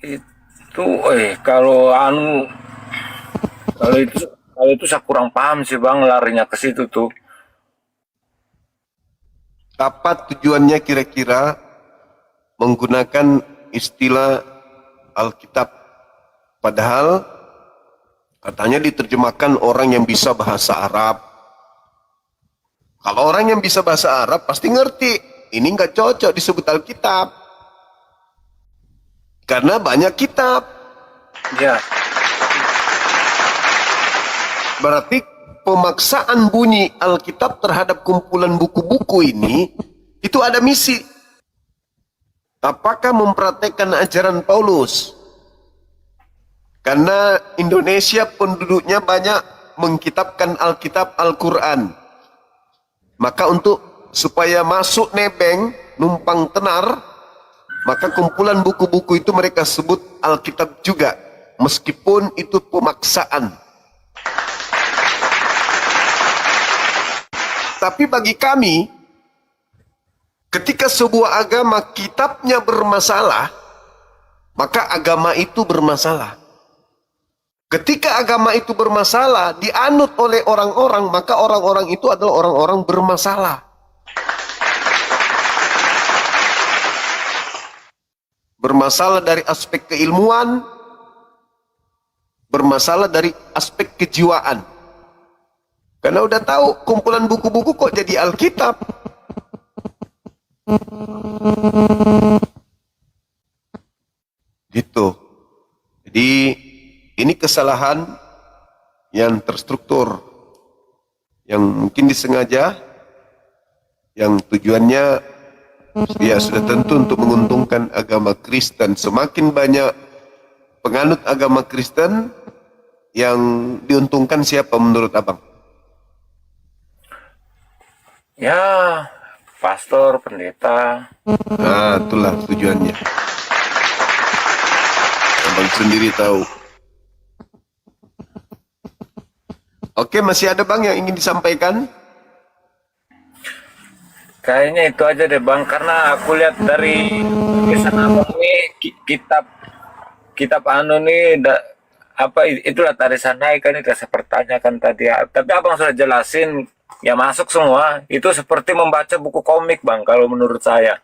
[SPEAKER 5] Itu kalau itu saya kurang paham sih bang, larinya ke situ tuh.
[SPEAKER 2] Apa tujuannya kira-kira menggunakan istilah Alkitab? Padahal katanya diterjemahkan orang yang bisa bahasa Arab. Kalau orang yang bisa bahasa Arab pasti ngerti. Ini nggak cocok disebut Alkitab. Karena banyak kitab.
[SPEAKER 5] Ya.
[SPEAKER 2] Berarti pemaksaan bunyi Alkitab terhadap kumpulan buku-buku ini itu ada misi. Apakah mempraktekkan ajaran Paulus? Karena Indonesia penduduknya banyak mengkitabkan Alkitab Al-Quran. Maka supaya masuk nebeng, numpang tenar, maka kumpulan buku-buku itu mereka sebut Alkitab juga, meskipun itu pemaksaan. Tapi bagi kami, ketika sebuah agama kitabnya bermasalah, maka agama itu bermasalah. Ketika agama itu bermasalah, dianut oleh orang-orang, maka orang-orang itu adalah orang-orang bermasalah. Bermasalah dari aspek keilmuan, bermasalah dari aspek kejiwaan. Karena udah tahu kumpulan buku-buku kok jadi Alkitab. Gitu. Jadi ini kesalahan yang terstruktur, yang mungkin disengaja, yang tujuannya ya sudah tentu untuk menguntungkan agama Kristen. Semakin banyak penganut agama Kristen, yang diuntungkan siapa menurut abang?
[SPEAKER 5] Ya, pastor, pendeta.
[SPEAKER 2] Nah, itulah tujuannya. Abang sendiri tahu. Oke, masih ada bang yang ingin disampaikan?
[SPEAKER 5] Kayaknya itu aja deh bang, karena aku lihat dari tulisan abang nih kitab anu nih itulah tarisan naik kan itu saya pertanyakan tadi ya. Tapi abang sudah jelasin ya, masuk semua. Itu seperti membaca buku komik bang kalau menurut saya.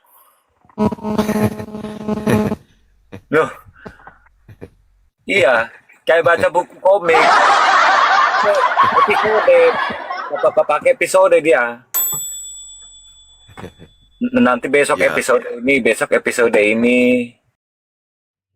[SPEAKER 5] Loh, iya kayak baca buku komik. Episode apa pakai episode dia. Nanti besok
[SPEAKER 2] Ya.
[SPEAKER 5] besok episode ini.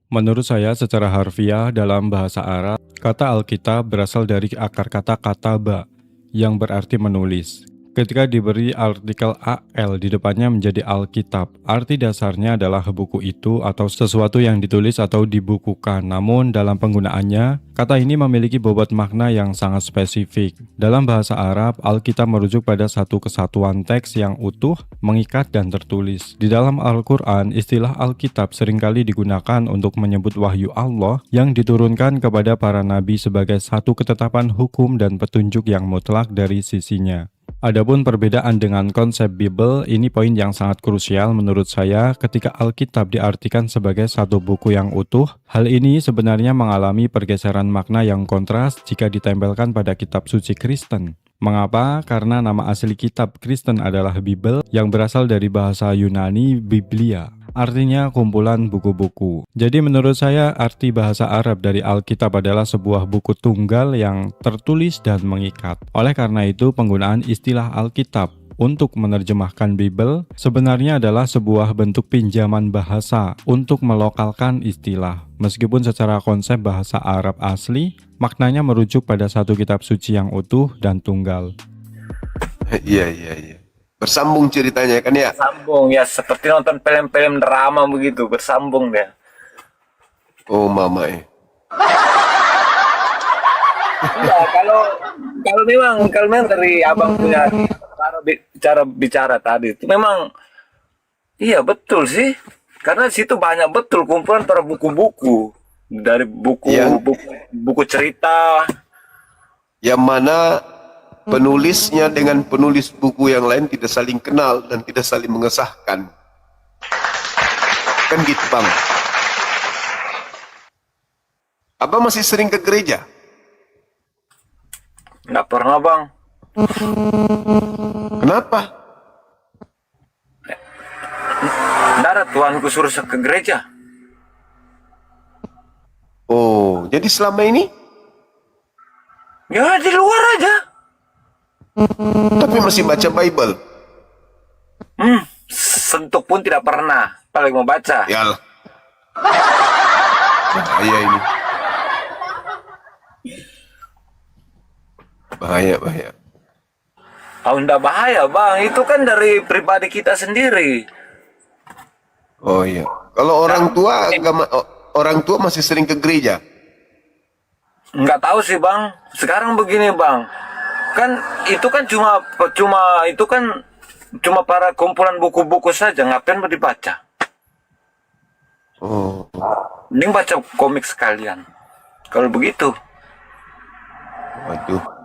[SPEAKER 4] Menurut saya secara harfiah dalam bahasa Arab, kata Alkitab berasal dari akar kata kataba yang berarti menulis. Ketika diberi artikel al di depannya menjadi Alkitab, arti dasarnya adalah buku itu atau sesuatu yang ditulis atau dibukukan. Namun dalam penggunaannya, kata ini memiliki bobot makna yang sangat spesifik. Dalam bahasa Arab, Alkitab merujuk pada satu kesatuan teks yang utuh, mengikat dan tertulis. Di dalam Al-Quran, istilah Alkitab seringkali digunakan untuk menyebut wahyu Allah yang diturunkan kepada para nabi sebagai satu ketetapan hukum dan petunjuk yang mutlak dari sisinya. Adapun perbedaan dengan konsep Bible, ini poin yang sangat krusial menurut saya ketika Alkitab diartikan sebagai satu buku yang utuh. Hal ini sebenarnya mengalami pergeseran makna yang kontras jika ditempelkan pada kitab suci Kristen. Mengapa? Karena nama asli kitab Kristen adalah Bible yang berasal dari bahasa Yunani Biblia. Artinya kumpulan buku-buku. Jadi menurut saya arti bahasa Arab dari Alkitab adalah sebuah buku tunggal yang tertulis dan mengikat. Oleh karena itu penggunaan istilah Alkitab untuk menerjemahkan Bible sebenarnya adalah sebuah bentuk pinjaman bahasa untuk melokalkan istilah. Meskipun secara konsep bahasa Arab asli, maknanya merujuk pada satu kitab suci yang utuh dan tunggal.
[SPEAKER 2] Iya. Bersambung ceritanya kan ya?
[SPEAKER 5] Sambung ya, seperti nonton film-film drama begitu, bersambung dia.
[SPEAKER 2] Oh mama
[SPEAKER 5] Iya, kalau memang dari abang punya cara bicara tadi itu memang iya betul sih, karena di situ banyak betul kumpulan para buku-buku dari buku cerita
[SPEAKER 2] yang mana penulisnya dengan penulis buku yang lain tidak saling kenal dan tidak saling mengesahkan. Kan gitu bang. Abang masih sering ke gereja?
[SPEAKER 5] nggak pernah bang.
[SPEAKER 2] Kenapa?
[SPEAKER 5] Nggak ada Tuhanku suruh saya ke gereja.
[SPEAKER 2] Oh, jadi selama ini
[SPEAKER 5] Ya di luar aja.
[SPEAKER 2] tapi masih baca Bible?
[SPEAKER 5] Sentuh pun tidak pernah. Paling mau baca.
[SPEAKER 2] Yalah. Bahaya ini. Bahaya.
[SPEAKER 5] Enggak bahaya bang. Itu kan dari pribadi kita sendiri.
[SPEAKER 2] Oh iya. Kalau orang tua masih sering ke gereja?
[SPEAKER 5] Nggak tahu sih bang. Sekarang begini bang. Kan itu kan cuma para kumpulan buku-buku saja. Ngapain mau dibaca?
[SPEAKER 2] Oh.
[SPEAKER 5] Mending baca komik sekalian. Kalau begitu.
[SPEAKER 2] Waduh.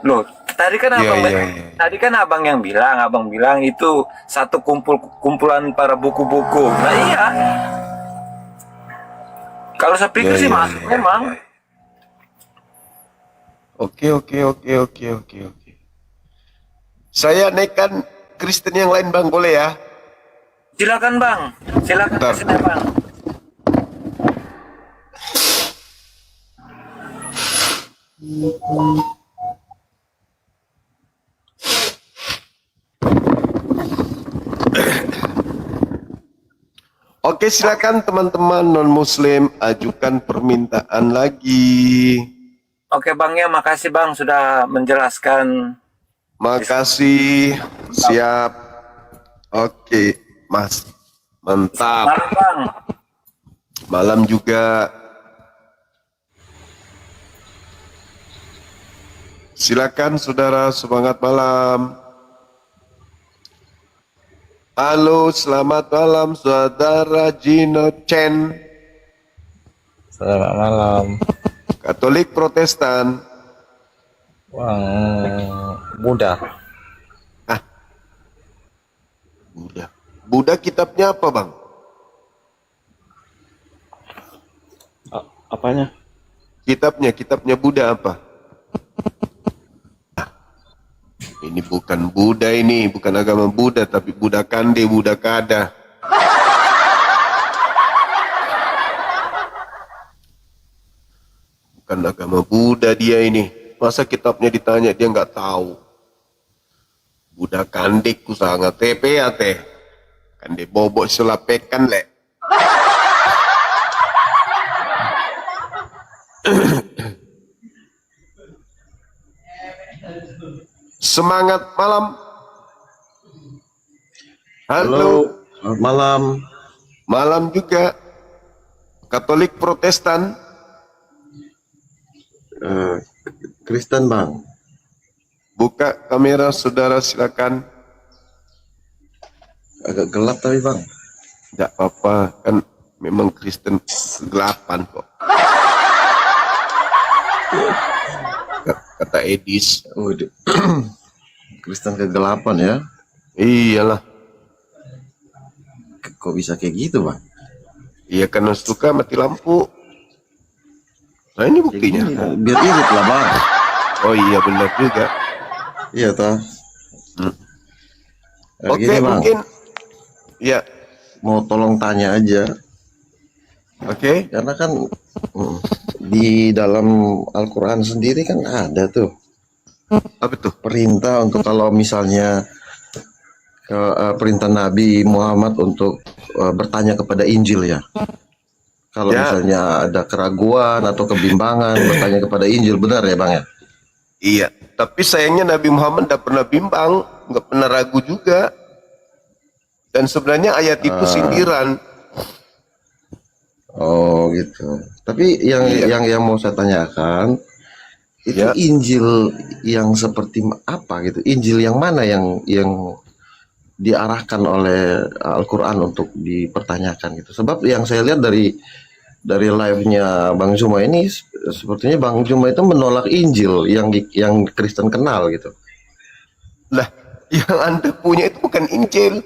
[SPEAKER 5] Loh, Tadi kan
[SPEAKER 2] Iya,
[SPEAKER 5] abang,
[SPEAKER 2] iya, iya.
[SPEAKER 5] tadi kan abang bilang itu satu kumpulan para buku-buku. Nah iya, kalau saya pikir
[SPEAKER 2] Iya,
[SPEAKER 5] sih
[SPEAKER 2] iya,
[SPEAKER 5] masuk
[SPEAKER 2] iya.
[SPEAKER 5] memang.
[SPEAKER 2] Oke. Saya naikkan Kristen yang lain bang, boleh ya?
[SPEAKER 5] Silakan bang, silakan
[SPEAKER 2] Bentar.
[SPEAKER 5] kesini bang.
[SPEAKER 2] Oke, silakan teman-teman non-muslim ajukan permintaan lagi.
[SPEAKER 5] Oke bang ya, makasih bang sudah menjelaskan.
[SPEAKER 2] Makasih. Siap. Oke, Mas. Mantap.
[SPEAKER 5] Malam bang.
[SPEAKER 2] Malam juga. Silakan saudara, semangat malam. Halo, selamat malam saudara Gino Chen.
[SPEAKER 6] Selamat malam,
[SPEAKER 2] Katolik Protestan.
[SPEAKER 6] Bang Buddha.
[SPEAKER 2] Buddha. Buddha kitabnya apa bang?
[SPEAKER 6] Apanya?
[SPEAKER 2] Kitabnya Buddha apa? Ini bukan Buddha, ini bukan agama Buddha, tapi Buddha Kande, Buddha Kada. Bukan agama Buddha dia ini. Masa kitabnya ditanya dia nggak tahu. Buddha Kande ku sangat tepe ya teh. Kande bobok selapekan lek. Semangat malam. Halo.
[SPEAKER 7] Selamat malam.
[SPEAKER 2] Malam juga. Katolik Protestan.
[SPEAKER 7] Kristen bang.
[SPEAKER 2] Buka kamera saudara silakan.
[SPEAKER 7] Agak gelap tapi bang.
[SPEAKER 2] Tidak apa-apa, kan memang Kristen kegelapan kok. Kata Edis.
[SPEAKER 7] Oh, Kristen kegelapan ya.
[SPEAKER 2] Iyalah.
[SPEAKER 7] Kok bisa kayak gitu bang?
[SPEAKER 2] Iya karena suka mati lampu. Nah ini
[SPEAKER 7] Kayak
[SPEAKER 2] buktinya.
[SPEAKER 7] gini, biar irit lah bang.
[SPEAKER 2] Oh iya benar juga.
[SPEAKER 7] Iya toh.
[SPEAKER 2] Oke
[SPEAKER 7] Gini, bang.
[SPEAKER 2] mungkin. Ya.
[SPEAKER 7] Mau tolong tanya aja.
[SPEAKER 2] Oke.
[SPEAKER 7] Karena kan di dalam Al-Quran sendiri kan ada tuh
[SPEAKER 2] Apa tuh?
[SPEAKER 7] perintah untuk kalau misalnya perintah Nabi Muhammad untuk bertanya kepada Injil ya. Kalau
[SPEAKER 2] Ya.
[SPEAKER 7] misalnya ada keraguan atau kebimbangan bertanya kepada Injil, benar ya bang ya?
[SPEAKER 2] Iya. Tapi sayangnya Nabi Muhammad tidak pernah bimbang, nggak pernah ragu juga. Dan sebenarnya ayat itu sindiran.
[SPEAKER 7] Oh gitu. Tapi
[SPEAKER 2] Iya.
[SPEAKER 7] yang mau saya tanyakan itu
[SPEAKER 2] Ya.
[SPEAKER 7] Injil yang seperti apa gitu? Injil yang mana yang diarahkan oleh Al-Quran untuk dipertanyakan gitu? Sebab yang saya lihat dari live-nya Bang Zuma ini sepertinya Bang Zuma itu menolak Injil yang Kristen kenal gitu.
[SPEAKER 2] Lah, yang Anda punya itu bukan Injil.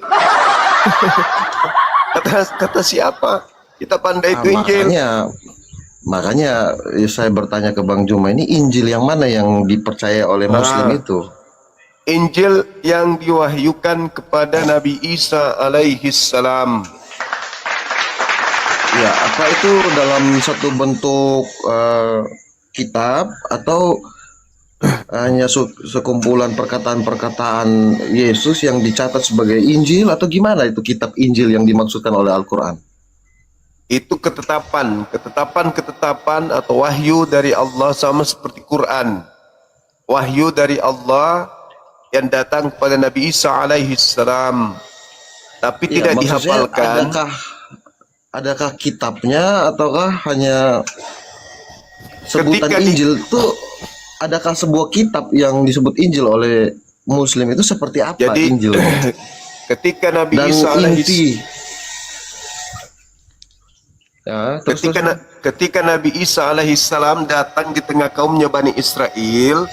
[SPEAKER 2] kata siapa? Kita pandai itu Injil.
[SPEAKER 7] Makanya saya bertanya ke Bang Zuma ini Injil yang mana yang dipercaya oleh Muslim itu?
[SPEAKER 2] Injil yang diwahyukan kepada Nabi Isa alaihi salam.
[SPEAKER 7] Ya, apa itu dalam satu bentuk kitab atau hanya sekumpulan perkataan-perkataan Yesus yang dicatat sebagai Injil atau gimana itu kitab Injil yang dimaksudkan oleh Al-Quran?
[SPEAKER 2] Itu ketetapan atau wahyu dari Allah sama seperti Quran. Wahyu dari Allah yang datang kepada Nabi Isa alaihi salam. Tapi
[SPEAKER 7] Ya,
[SPEAKER 2] tidak
[SPEAKER 7] maksudnya
[SPEAKER 2] dihafalkan.
[SPEAKER 7] adakah kitabnya ataukah hanya sebutan
[SPEAKER 2] Ketika
[SPEAKER 7] Injil itu? Adakah sebuah kitab yang disebut Injil oleh Muslim itu seperti apa
[SPEAKER 2] Jadi
[SPEAKER 7] Injil?
[SPEAKER 2] ketika Nabi
[SPEAKER 7] Dan
[SPEAKER 2] Isa
[SPEAKER 7] inti ya,
[SPEAKER 2] ketika Nabi Isa alaihi salam datang di tengah kaumnya Bani Israel,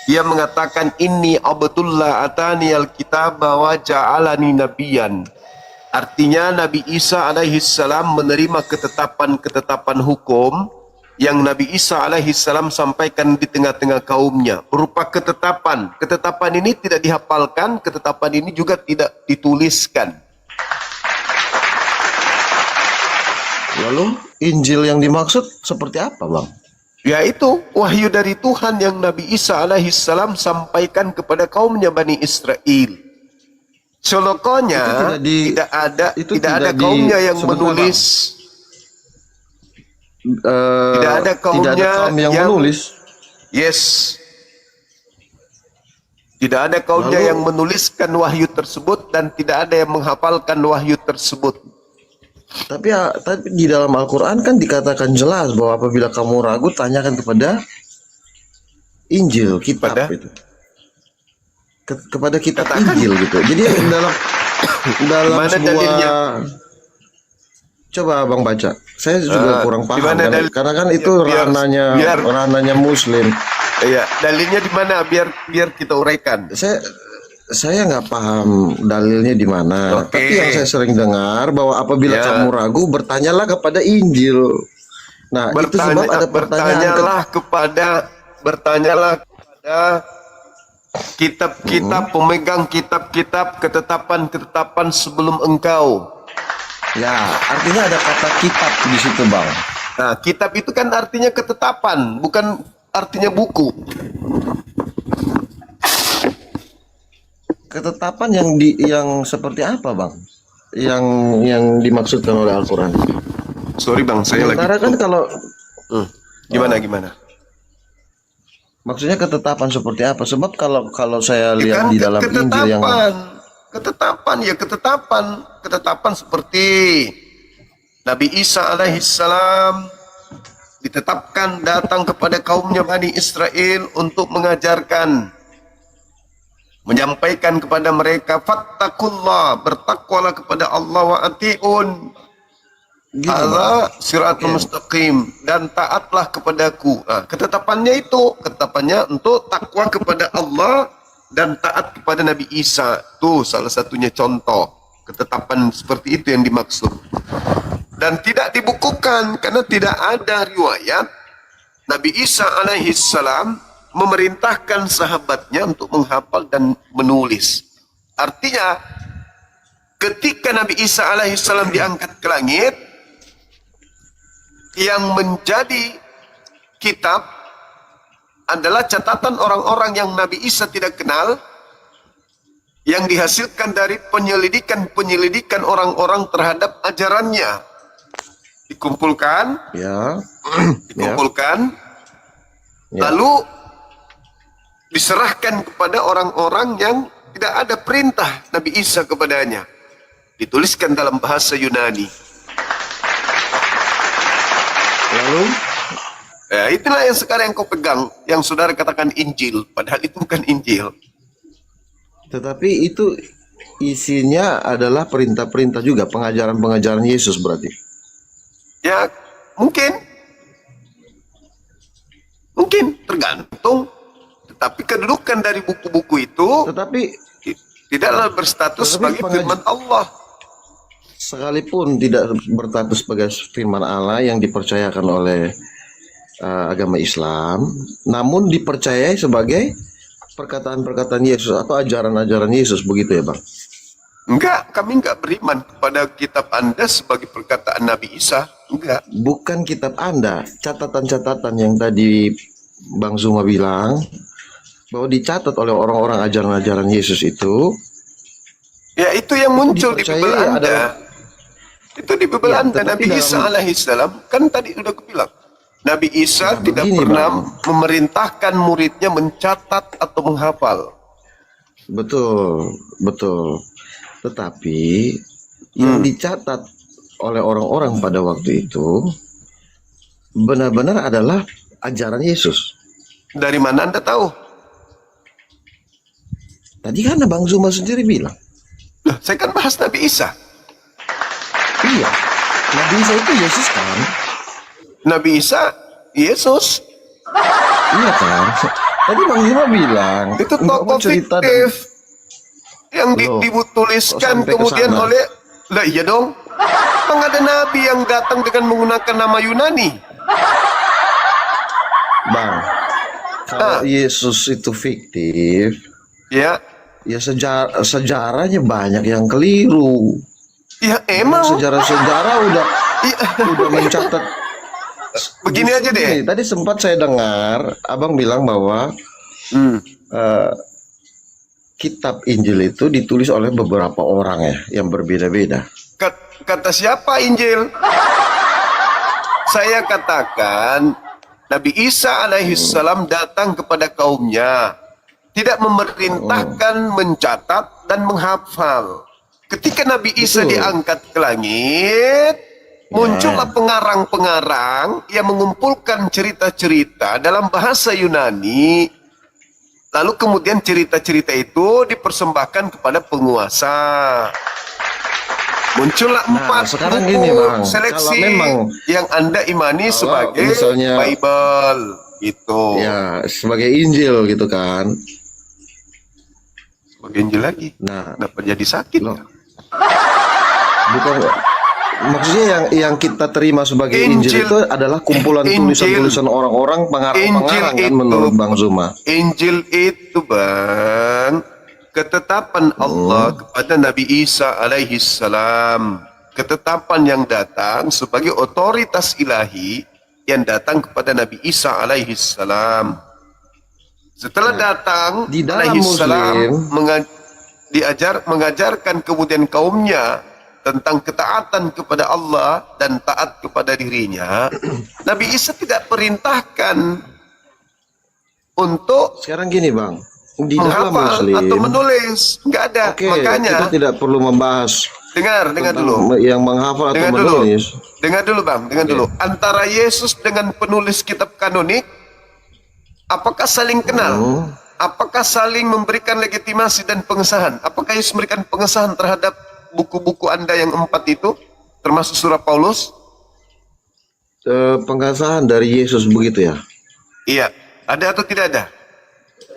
[SPEAKER 2] Ia mengatakan inni abdullah atani alkitab wa ja'alani nabiyan. Artinya Nabi Isa alaihi salam menerima ketetapan-ketetapan hukum yang Nabi Isa alaihi salam sampaikan di tengah-tengah kaumnya. Berupa ketetapan. Ketetapan ini tidak dihafalkan, ketetapan ini juga tidak dituliskan.
[SPEAKER 7] Lalu Injil yang dimaksud seperti apa, Bang?
[SPEAKER 2] Yaitu wahyu dari Tuhan yang Nabi Isa alaihi salam sampaikan kepada kaumnya Bani Israel. Solokonya tidak ada kaumnya yang menulis. Tidak ada kaumnya
[SPEAKER 7] tidak ada kaum yang menulis.
[SPEAKER 2] Yes. Tidak ada kaumnya yang menuliskan wahyu tersebut dan tidak ada yang menghafalkan wahyu tersebut.
[SPEAKER 7] Tapi di dalam Al-Quran kan dikatakan jelas bahwa apabila kamu ragu, tanyakan kepada Injil, kitab itu. Kepada kitab Injil gitu. Jadi dalam
[SPEAKER 2] mana
[SPEAKER 7] sebuah
[SPEAKER 2] dalilnya?
[SPEAKER 7] Coba Bang baca. Saya juga kurang paham karena kan itu ranahnya Muslim.
[SPEAKER 2] Iya, dalilnya di mana biar kita uraikan.
[SPEAKER 7] Saya nggak paham dalilnya di mana. Tapi yang saya sering dengar bahwa apabila kamu ragu, bertanyalah kepada Injil. Nah, itu sebab ada pertanyaan. Bertanyalah kepada kitab-kitab, pemegang kitab-kitab, ketetapan-ketetapan sebelum engkau.
[SPEAKER 2] Ya, artinya ada kata kitab di situ, Bang.
[SPEAKER 7] Nah, kitab itu kan artinya ketetapan, bukan artinya buku.
[SPEAKER 2] Ketetapan yang seperti apa, Bang? Yang dimaksudkan oleh Al-Qur'an.
[SPEAKER 7] Sorry, Bang, saya
[SPEAKER 2] Sementara
[SPEAKER 7] lagi
[SPEAKER 2] kan kalau
[SPEAKER 7] gimana?
[SPEAKER 2] maksudnya ketetapan seperti apa? Sebab kalau saya
[SPEAKER 7] Ya
[SPEAKER 2] lihat
[SPEAKER 7] kan,
[SPEAKER 2] di dalam Injil yang
[SPEAKER 7] ketetapan seperti Nabi Isa alaihissalam ditetapkan datang kepada kaumnya Bani Israel untuk mengajarkan, menyampaikan kepada mereka, fattakullah, bertakwalah kepada Allah, wa ati'un ala siratul mustaqim, dan taatlah kepadaku. Nah, ketetapannya untuk takwa kepada Allah dan taat kepada Nabi Isa. Tuh salah satunya contoh ketetapan seperti itu yang dimaksud. Dan tidak dibukukan karena tidak ada riwayat Nabi Isa alaihissalam memerintahkan sahabatnya untuk menghafal dan menulis. Artinya ketika Nabi Isa alaihissalam diangkat ke langit, yang menjadi kitab adalah catatan orang-orang yang Nabi Isa tidak kenal, yang dihasilkan dari penyelidikan orang-orang terhadap ajarannya. Dikumpulkan, lalu diserahkan kepada orang-orang yang tidak ada perintah Nabi Isa kepadanya. Dituliskan dalam bahasa Yunani.
[SPEAKER 2] lalu
[SPEAKER 7] Ya, itulah yang sekarang yang kau pegang, yang saudara katakan Injil, padahal itu bukan Injil.
[SPEAKER 2] tetapi itu isinya adalah perintah-perintah juga, pengajaran-pengajaran Yesus berarti.
[SPEAKER 7] Ya, mungkin tergantung. Tetapi kedudukan dari buku-buku itu
[SPEAKER 2] Tetapi
[SPEAKER 7] tidaklah berstatus sebagai firman Allah.
[SPEAKER 2] sekalipun tidak berstatus sebagai firman Allah yang dipercayakan oleh agama Islam, namun dipercayai sebagai perkataan-perkataan Yesus atau ajaran-ajaran Yesus, begitu ya, Bang?
[SPEAKER 7] Enggak, kami enggak beriman kepada kitab Anda sebagai perkataan Nabi Isa. Enggak.
[SPEAKER 2] Bukan kitab Anda, catatan-catatan yang tadi Bang Zuma bilang bahwa dicatat oleh orang-orang ajaran-ajaran Yesus itu.
[SPEAKER 7] Ya, itu yang muncul di
[SPEAKER 2] Dipercayai
[SPEAKER 7] Bible Anda.
[SPEAKER 2] adalah-
[SPEAKER 7] Itu di Bible
[SPEAKER 2] Ya,
[SPEAKER 7] Anda.
[SPEAKER 2] tetapi
[SPEAKER 7] Nabi Isa alaihissalam, kan tadi udah aku bilang. Nabi Isa
[SPEAKER 2] Nah,
[SPEAKER 7] tidak
[SPEAKER 2] begini,
[SPEAKER 7] pernah
[SPEAKER 2] Bang.
[SPEAKER 7] memerintahkan muridnya mencatat atau menghafal.
[SPEAKER 2] Betul. Tetapi yang dicatat oleh orang-orang pada waktu itu benar-benar adalah ajaran Yesus.
[SPEAKER 7] Dari mana Anda tahu?
[SPEAKER 2] Tadi kan Bang Zuma sendiri bilang,
[SPEAKER 7] Loh, saya kan bahas Nabi Isa.
[SPEAKER 2] iya, Nabi Isa itu Yesus kan?
[SPEAKER 7] Nabi Isa, Yesus.
[SPEAKER 2] Iya kan?
[SPEAKER 7] Tadi Bang Zuma bilang
[SPEAKER 2] Itu
[SPEAKER 7] nggak mau
[SPEAKER 2] tokoh
[SPEAKER 7] cerita
[SPEAKER 2] fiktif yang
[SPEAKER 7] Loh,
[SPEAKER 2] dituliskan
[SPEAKER 7] kok sampai ke
[SPEAKER 2] kemudian
[SPEAKER 7] sana?
[SPEAKER 2] oleh, lah iya dong. Emang ada nabi yang datang dengan menggunakan nama Yunani?
[SPEAKER 7] Bang, kalau Yesus itu fiktif,
[SPEAKER 2] Ya,
[SPEAKER 7] ya sejarahnya banyak yang keliru.
[SPEAKER 2] ya emang.
[SPEAKER 7] Sejarah udah
[SPEAKER 2] Iya.
[SPEAKER 7] mencatat.
[SPEAKER 2] Begini aja deh.
[SPEAKER 7] Gini, tadi sempat saya dengar Abang bilang bahwa
[SPEAKER 2] Hmm.
[SPEAKER 7] kitab Injil itu ditulis oleh beberapa orang ya, yang berbeda-beda.
[SPEAKER 2] Kata siapa Injil? Saya katakan Nabi Isa alaihissalam datang kepada kaumnya, tidak memerintahkan mencatat dan menghafal. Ketika Nabi Isa
[SPEAKER 7] Betul.
[SPEAKER 2] diangkat ke langit, muncullah pengarang-pengarang yang mengumpulkan cerita-cerita dalam bahasa Yunani. Lalu kemudian cerita-cerita itu dipersembahkan kepada penguasa. Muncullah
[SPEAKER 7] Nah,
[SPEAKER 2] 4
[SPEAKER 7] sekarang
[SPEAKER 2] buku
[SPEAKER 7] gini, Bang.
[SPEAKER 2] seleksi
[SPEAKER 7] Kalau memang-
[SPEAKER 2] yang Anda imani
[SPEAKER 7] Kalau
[SPEAKER 2] sebagai
[SPEAKER 7] misalnya-
[SPEAKER 2] Bible gitu.
[SPEAKER 7] Ya, sebagai Injil gitu kan.
[SPEAKER 2] Sebagai Injil lagi.
[SPEAKER 7] Nah,
[SPEAKER 2] Kenapa jadi sakit?
[SPEAKER 7] Loh. bukan maksudnya yang kita terima sebagai Injil,
[SPEAKER 2] Injil-
[SPEAKER 7] itu adalah kumpulan
[SPEAKER 2] Injil-
[SPEAKER 7] tulisan-tulisan orang-orang pengarang-pengarang kan, menurut Bang Zuma.
[SPEAKER 2] Injil itu Bang, ketetapan Allah kepada Nabi Isa alaihi salam. Ketetapan yang datang sebagai otoritas ilahi yang datang kepada Nabi Isa alaihi salam. Setelah datang
[SPEAKER 7] di dalam
[SPEAKER 2] alaihi salam
[SPEAKER 7] Muslim-
[SPEAKER 2] mengajarkan kemudian kaumnya tentang ketaatan kepada Allah dan taat kepada dirinya. Nabi Isa tidak perintahkan untuk
[SPEAKER 7] Sekarang gini, Bang. Di dalam
[SPEAKER 2] menghafal
[SPEAKER 7] Muslim,
[SPEAKER 2] atau menulis, nggak ada.
[SPEAKER 7] oke,
[SPEAKER 2] Makanya
[SPEAKER 7] kita tidak perlu membahas
[SPEAKER 2] dengar dulu.
[SPEAKER 7] yang menghafal atau
[SPEAKER 2] Dengar dulu.
[SPEAKER 7] menulis.
[SPEAKER 2] Dengar dulu Bang, dengar dulu. Antara Yesus dengan penulis kitab kanonik, apakah saling kenal? Apakah saling memberikan legitimasi dan pengesahan? Apakah Yesus memberikan pengesahan terhadap buku-buku Anda yang 4 itu, termasuk surat Paulus?
[SPEAKER 7] Pengesahan dari Yesus begitu ya?
[SPEAKER 2] Iya. Ada atau tidak ada?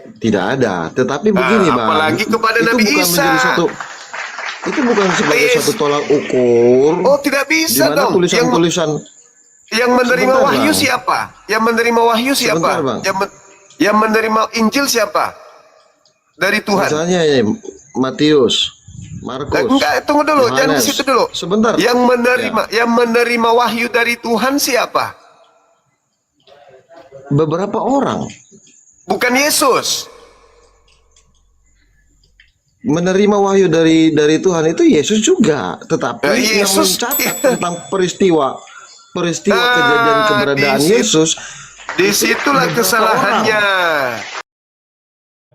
[SPEAKER 7] Tidak ada. Tetapi begini, Bang.
[SPEAKER 2] apalagi kepada
[SPEAKER 7] itu
[SPEAKER 2] Nabi
[SPEAKER 7] bukan
[SPEAKER 2] Isa.
[SPEAKER 7] menjadi satu. Itu bukan sebagai
[SPEAKER 2] Yes.
[SPEAKER 7] satu tolak ukur.
[SPEAKER 2] Oh, tidak
[SPEAKER 7] Di
[SPEAKER 2] bisa
[SPEAKER 7] mana
[SPEAKER 2] dong.
[SPEAKER 7] tulisan-tulisan
[SPEAKER 2] Yang menerima
[SPEAKER 7] Sebentar,
[SPEAKER 2] wahyu
[SPEAKER 7] Bang.
[SPEAKER 2] siapa? Yang menerima wahyu siapa?
[SPEAKER 7] Sebentar, Bang.
[SPEAKER 2] Yang menerima Injil siapa? Dari Tuhan.
[SPEAKER 7] misalnya ya, Matius, Markus.
[SPEAKER 2] Enggak, tunggu dulu, jangan
[SPEAKER 7] Yohanes.
[SPEAKER 2] ke situ dulu.
[SPEAKER 7] Sebentar.
[SPEAKER 2] Yang menerima wahyu dari Tuhan siapa?
[SPEAKER 7] Beberapa orang
[SPEAKER 2] Bukan Yesus.
[SPEAKER 7] menerima wahyu dari Tuhan itu Yesus juga, tetapi
[SPEAKER 2] Ya,
[SPEAKER 7] yang
[SPEAKER 2] Yesus-
[SPEAKER 7] mencatat tentang peristiwa kejadian keberadaan
[SPEAKER 2] di situ-
[SPEAKER 7] Yesus.
[SPEAKER 2] Disitulah
[SPEAKER 7] beberapa
[SPEAKER 2] kesalahannya.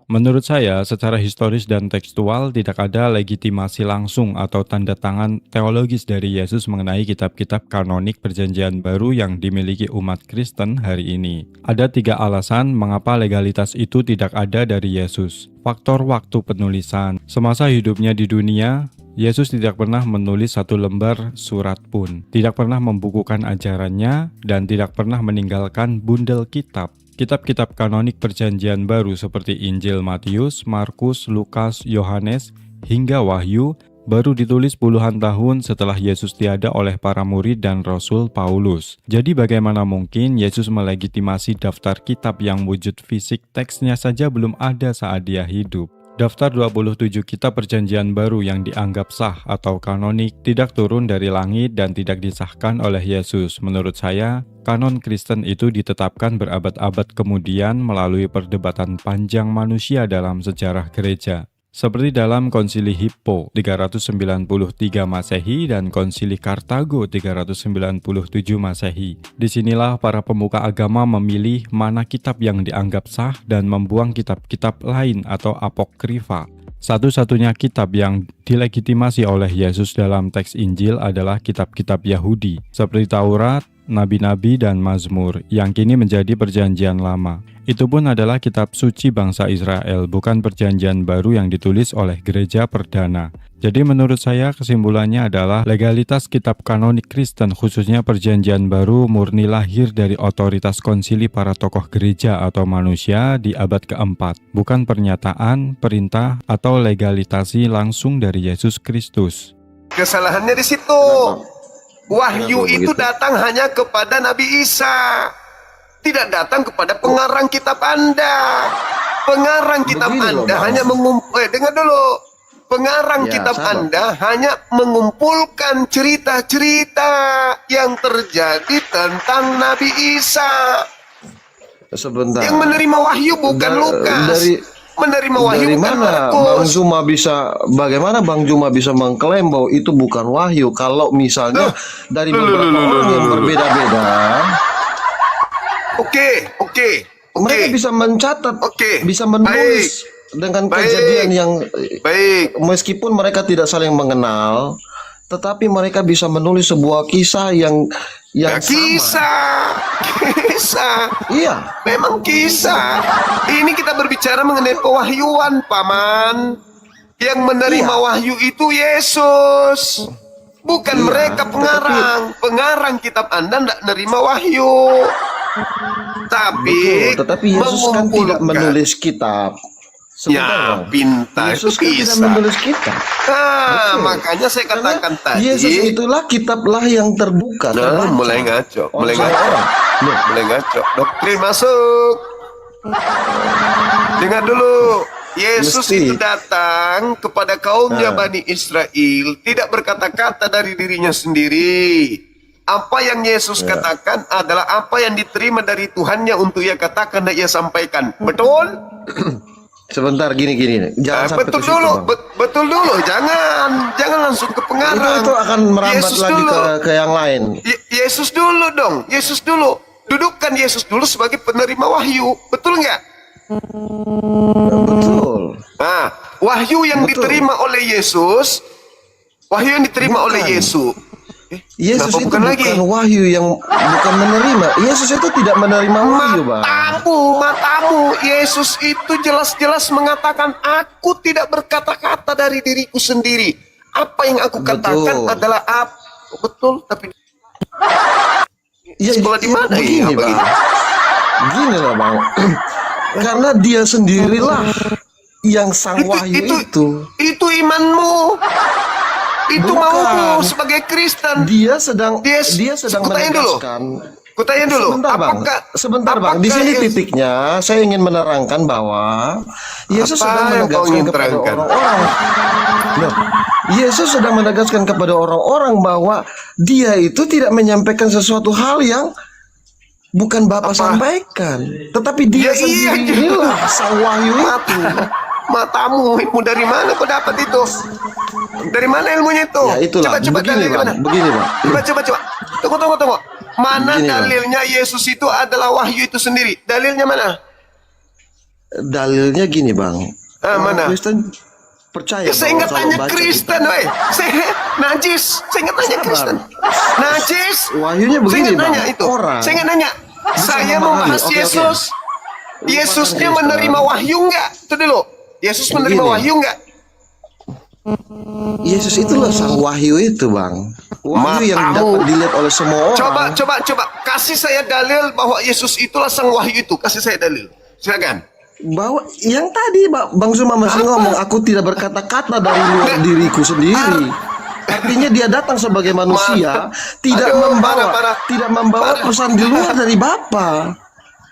[SPEAKER 4] Menurut saya, secara historis dan tekstual tidak ada legitimasi langsung atau tanda tangan teologis dari Yesus mengenai kitab-kitab kanonik Perjanjian Baru yang dimiliki umat Kristen hari ini. Ada 3 alasan mengapa legalitas itu tidak ada dari Yesus. Faktor waktu penulisan. Semasa hidupnya di dunia, Yesus tidak pernah menulis satu lembar surat pun, tidak pernah membukukan ajarannya, dan tidak pernah meninggalkan bundel kitab. Kitab-kitab kanonik Perjanjian Baru seperti Injil Matius, Markus, Lukas, Yohanes, hingga Wahyu baru ditulis puluhan tahun setelah Yesus tiada oleh para murid dan Rasul Paulus. Jadi bagaimana mungkin Yesus melegitimasi daftar kitab yang wujud fisik teksnya saja belum ada saat dia hidup? Daftar 27 kitab Perjanjian Baru yang dianggap sah atau kanonik tidak turun dari langit dan tidak disahkan oleh Yesus. Menurut saya, kanon Kristen itu ditetapkan berabad-abad kemudian melalui perdebatan panjang manusia dalam sejarah gereja. Seperti dalam Konsili Hippo 393 Masehi dan Konsili Kartago 397 Masehi. Disinilah para pemuka agama memilih mana kitab yang dianggap sah dan membuang kitab-kitab lain atau apokrifa. Satu-satunya kitab yang dilegitimasi oleh Yesus dalam teks Injil adalah kitab-kitab Yahudi, seperti Taurat, nabi-nabi, dan Mazmur yang kini menjadi Perjanjian Lama. Itu pun adalah kitab suci bangsa Israel, bukan Perjanjian Baru yang ditulis oleh gereja perdana. Jadi menurut saya kesimpulannya adalah legalitas kitab kanonik Kristen khususnya Perjanjian Baru murni lahir dari otoritas konsili para tokoh gereja atau manusia di abad keempat, bukan pernyataan, perintah, atau legalitasi langsung dari Yesus Kristus.
[SPEAKER 2] Kesalahannya di situ. Wahyu
[SPEAKER 7] Kenapa
[SPEAKER 2] itu
[SPEAKER 7] begitu?
[SPEAKER 2] datang hanya kepada Nabi Isa. Tidak datang kepada pengarang kitab Anda. Pengarang kitab
[SPEAKER 7] Begini loh,
[SPEAKER 2] Anda
[SPEAKER 7] Bang.
[SPEAKER 2] hanya dengar dulu. Pengarang
[SPEAKER 7] Ya,
[SPEAKER 2] kitab
[SPEAKER 7] sabar.
[SPEAKER 2] Anda hanya mengumpulkan cerita-cerita yang terjadi tentang Nabi Isa.
[SPEAKER 7] Sebentar.
[SPEAKER 2] Yang menerima wahyu bukan
[SPEAKER 7] Da-
[SPEAKER 2] Lukas.
[SPEAKER 7] dari-
[SPEAKER 2] Menerima wahyu
[SPEAKER 7] Dari
[SPEAKER 2] bukan
[SPEAKER 7] mana Bang
[SPEAKER 2] Markus.
[SPEAKER 7] Zuma bagaimana Bang Zuma bisa mengklaim bahwa itu bukan wahyu kalau misalnya dari beberapa orang yang berbeda-beda
[SPEAKER 2] Oke.
[SPEAKER 7] mereka bisa mencatat,
[SPEAKER 2] Oke.
[SPEAKER 7] bisa menulis dengan
[SPEAKER 2] Baik.
[SPEAKER 7] kejadian yang
[SPEAKER 2] Baik.
[SPEAKER 7] meskipun mereka tidak saling mengenal, tetapi mereka bisa menulis sebuah kisah yang
[SPEAKER 2] Ya,
[SPEAKER 7] sama.
[SPEAKER 2] kisah.
[SPEAKER 7] Iya,
[SPEAKER 2] Memang kisah. Ini kita berbicara mengenai pewahyuan, Paman. Yang menerima
[SPEAKER 7] Iya.
[SPEAKER 2] wahyu itu Yesus. Bukan
[SPEAKER 7] Iya,
[SPEAKER 2] mereka pengarang. Pengarang kitab Anda tidak menerima wahyu. Tapi
[SPEAKER 7] betul. Tetapi Yesus kan tidak
[SPEAKER 2] mengumpulkan.
[SPEAKER 7] menulis kitab. Sebentar,
[SPEAKER 2] Ya,
[SPEAKER 7] Bang.
[SPEAKER 2] pintar.
[SPEAKER 7] Yesus
[SPEAKER 2] Itu
[SPEAKER 7] kan tidak
[SPEAKER 2] bisa.
[SPEAKER 7] menulis kitab.
[SPEAKER 2] Ah,
[SPEAKER 7] Betul.
[SPEAKER 2] makanya saya katakan
[SPEAKER 7] Karena
[SPEAKER 2] tadi.
[SPEAKER 7] Yesus itulah kitablah yang terbuka.
[SPEAKER 2] Nah,
[SPEAKER 7] terbaca
[SPEAKER 2] mulai ngaco, mulai
[SPEAKER 7] oleh
[SPEAKER 2] ngaco.
[SPEAKER 7] orang. Loh,
[SPEAKER 2] Mulai ngaco. Doktrin masuk. Dengar dulu. Yesus
[SPEAKER 7] Mesti.
[SPEAKER 2] itu datang kepada kaumnya
[SPEAKER 7] Nah.
[SPEAKER 2] Bani Israel, tidak berkata-kata dari dirinya sendiri. Apa yang Yesus katakan adalah apa yang diterima dari Tuhannya untuk ia katakan dan ia sampaikan. Betul?
[SPEAKER 7] Sebentar gini. Jangan sampai
[SPEAKER 2] Betul
[SPEAKER 7] ke situ,
[SPEAKER 2] dulu,
[SPEAKER 7] Bang.
[SPEAKER 2] betul dulu. Jangan langsung ke pengarang.
[SPEAKER 7] Itu akan merambat
[SPEAKER 2] Yesus
[SPEAKER 7] lagi
[SPEAKER 2] dulu.
[SPEAKER 7] ke yang lain.
[SPEAKER 2] Yesus dulu dong, Yesus dulu. Dudukkan Yesus dulu sebagai penerima wahyu. Betul nggak?
[SPEAKER 7] Betul.
[SPEAKER 2] Nah, wahyu yang
[SPEAKER 7] Betul.
[SPEAKER 2] diterima oleh Yesus, wahyu yang diterima
[SPEAKER 7] Bukan.
[SPEAKER 2] oleh Yesus.
[SPEAKER 7] Yesus
[SPEAKER 2] kenapa
[SPEAKER 7] itu
[SPEAKER 2] bukan lagi?
[SPEAKER 7] wahyu yang bukan menerima. Yesus itu tidak menerima wahyu, Bang.
[SPEAKER 2] Matamu. Yesus itu jelas-jelas mengatakan, aku tidak berkata-kata dari diriku sendiri. Apa yang aku katakan
[SPEAKER 7] Betul.
[SPEAKER 2] adalah apa. Betul, tapi
[SPEAKER 7] Ya,
[SPEAKER 2] sekolah di mana
[SPEAKER 7] begini,
[SPEAKER 2] ya,
[SPEAKER 7] Bang.
[SPEAKER 2] begini?
[SPEAKER 7] Gini lah, Bang. Karena dia sendirilah yang sang wahyu itu.
[SPEAKER 2] Itu imanmu. Itu
[SPEAKER 7] Bukan.
[SPEAKER 2] maumu sebagai Kristen.
[SPEAKER 7] Dia sedang
[SPEAKER 2] Dia- kutanya dulu.
[SPEAKER 7] menegaskan.
[SPEAKER 2] Kutanya dulu,
[SPEAKER 7] Sebentar bang. Di sini
[SPEAKER 2] Yesus-
[SPEAKER 7] titiknya saya ingin menerangkan bahwa Yesus
[SPEAKER 2] Apa
[SPEAKER 7] sedang
[SPEAKER 2] yang kau
[SPEAKER 7] menegaskan
[SPEAKER 2] ingin
[SPEAKER 7] kepada
[SPEAKER 2] terangkan?
[SPEAKER 7] orang-orang. Loh, Yesus sedang menegaskan kepada orang-orang bahwa Dia itu tidak menyampaikan sesuatu hal yang bukan Bapa
[SPEAKER 2] Apa?
[SPEAKER 7] sampaikan, tetapi Dia
[SPEAKER 2] Ya, iya,
[SPEAKER 7] sendirilah sang wahyu itu.
[SPEAKER 2] Matamu, ilmu dari mana kau dapat itu? Dari mana ilmunya itu?
[SPEAKER 7] Ya itulah.
[SPEAKER 2] Coba
[SPEAKER 7] Begini
[SPEAKER 2] dalilnya
[SPEAKER 7] bang.
[SPEAKER 2] mana?
[SPEAKER 7] Begini bang.
[SPEAKER 2] Coba. Tunggu. Mana
[SPEAKER 7] Begini, Bang.
[SPEAKER 2] dalilnya Yesus itu adalah wahyu itu sendiri? Dalilnya mana?
[SPEAKER 7] Dalilnya gini bang.
[SPEAKER 2] Mana?
[SPEAKER 7] Kristen percaya.
[SPEAKER 2] Ya, saya
[SPEAKER 7] bahwa
[SPEAKER 2] nggak
[SPEAKER 7] kalau
[SPEAKER 2] tanya
[SPEAKER 7] baca
[SPEAKER 2] Kristen, weh. Saya najis. Saya nggak tanya
[SPEAKER 7] Sabar.
[SPEAKER 2] Kristen. Najis.
[SPEAKER 7] Wahyunya
[SPEAKER 2] Saya
[SPEAKER 7] begini
[SPEAKER 2] nggak
[SPEAKER 7] bang.
[SPEAKER 2] nanya itu.
[SPEAKER 7] Orang.
[SPEAKER 2] Saya nggak nanya. Saya
[SPEAKER 7] memahami.
[SPEAKER 2] membahas
[SPEAKER 7] Oke.
[SPEAKER 2] Yesus. Yesusnya
[SPEAKER 7] Kristen.
[SPEAKER 2] menerima wahyu nggak? Itu dulu. Yesus menerima
[SPEAKER 7] Begini.
[SPEAKER 2] wahyu nggak?
[SPEAKER 7] Yesus itulah sang wahyu itu bang. Wahyu yang
[SPEAKER 2] Matamu.
[SPEAKER 7] dapat dilihat oleh semua orang.
[SPEAKER 2] Coba. Kasih saya dalil bahwa Yesus itulah sang wahyu itu. Kasih saya dalil. Silakan.
[SPEAKER 7] Bahwa yang tadi Bang Zuma masih ngomong, aku tidak berkata-kata dari luar diriku sendiri. Artinya dia datang sebagai manusia, tidak
[SPEAKER 2] Aduh,
[SPEAKER 7] membawa
[SPEAKER 2] parah.
[SPEAKER 7] tidak membawa
[SPEAKER 2] Parah.
[SPEAKER 7] pesan di luar dari Bapa.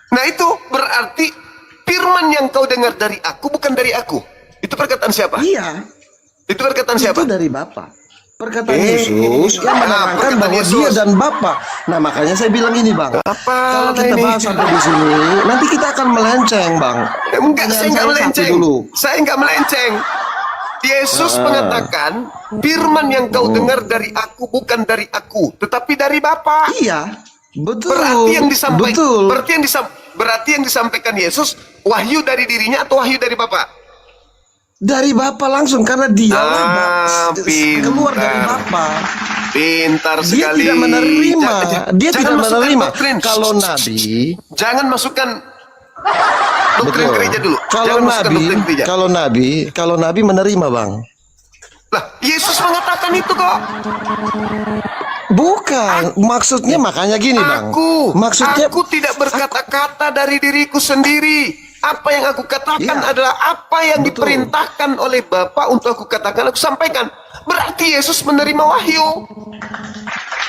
[SPEAKER 2] Nah itu berarti firman yang kau dengar dari aku bukan dari aku. Itu perkataan siapa?
[SPEAKER 7] Iya,
[SPEAKER 2] Itu perkataan siapa?
[SPEAKER 7] itu dari Bapa. Perkataan
[SPEAKER 2] Eh,
[SPEAKER 7] Yesus yang menerangkan
[SPEAKER 2] perkataan
[SPEAKER 7] bahwa
[SPEAKER 2] Yesus.
[SPEAKER 7] dia dan Bapa. Nah makanya saya bilang ini bang.
[SPEAKER 2] Apa
[SPEAKER 7] Kalau kita
[SPEAKER 2] ini?
[SPEAKER 7] bahas sampai di sini, nanti kita akan melenceng bang.
[SPEAKER 2] Enggak, saya enggak
[SPEAKER 7] Pertanyaan
[SPEAKER 2] melenceng.
[SPEAKER 7] satu dulu.
[SPEAKER 2] Saya enggak melenceng. Yesus mengatakan, firman yang kau dengar dari aku bukan dari aku, tetapi dari Bapa.
[SPEAKER 7] Iya, betul.
[SPEAKER 2] Berarti yang disampaikan,
[SPEAKER 7] Betul.
[SPEAKER 2] berarti yang disampaikan Yesus wahyu dari dirinya atau wahyu dari Bapa?
[SPEAKER 7] Dari Bapa langsung karena dia keluar
[SPEAKER 2] pintar.
[SPEAKER 7] dari Bapa.
[SPEAKER 2] Pintar
[SPEAKER 7] Dia
[SPEAKER 2] sekali.
[SPEAKER 7] tidak menerima. Dia
[SPEAKER 2] Jangan
[SPEAKER 7] tidak
[SPEAKER 2] masukkan
[SPEAKER 7] menerima.
[SPEAKER 2] doktrin.
[SPEAKER 7] Kalau Nabi,
[SPEAKER 2] Jangan masukkan doktrin
[SPEAKER 7] betul.
[SPEAKER 2] gereja dulu.
[SPEAKER 7] Kalau
[SPEAKER 2] Jangan masukkan
[SPEAKER 7] Nabi,
[SPEAKER 2] doktrin gereja.
[SPEAKER 7] kalau Nabi menerima, Bang.
[SPEAKER 2] Lah, Yesus mengatakan itu kok.
[SPEAKER 7] Bukan, maksudnya makanya gini, Bang. Maksudnya
[SPEAKER 2] Aku tidak berkata-kata dari diriku sendiri. Apa yang aku katakan
[SPEAKER 7] Iya.
[SPEAKER 2] adalah apa yang
[SPEAKER 7] Betul.
[SPEAKER 2] diperintahkan oleh Bapa untuk aku katakan, aku sampaikan. Berarti Yesus menerima wahyu.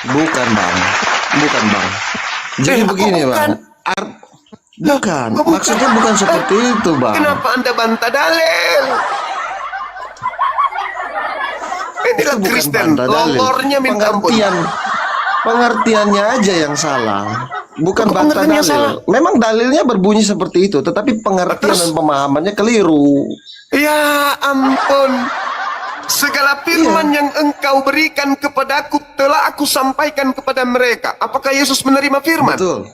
[SPEAKER 7] bukan, Bang. Bukan, Bang. Jadi
[SPEAKER 2] kok
[SPEAKER 7] begini,
[SPEAKER 2] bukan?
[SPEAKER 7] Bang. Bukan,
[SPEAKER 2] Kok bukan?
[SPEAKER 7] maksudnya bukan seperti itu, Bang.
[SPEAKER 2] Kenapa Anda bantah dalil? Inilah
[SPEAKER 7] Itu bukan
[SPEAKER 2] Kristen,
[SPEAKER 7] bantah dalil.
[SPEAKER 2] lolornya minta ampun.
[SPEAKER 7] Pengertiannya aja yang salah, bukan
[SPEAKER 2] Kok
[SPEAKER 7] bantah
[SPEAKER 2] pengertiannya
[SPEAKER 7] dalil.
[SPEAKER 2] salah?
[SPEAKER 7] Memang dalilnya berbunyi seperti itu, tetapi pengertian
[SPEAKER 2] Terus?
[SPEAKER 7] dan pemahamannya keliru.
[SPEAKER 2] Ya ampun. Segala firman yang engkau berikan kepadaku telah aku sampaikan kepada mereka. Apakah Yesus menerima firman?
[SPEAKER 7] Betul.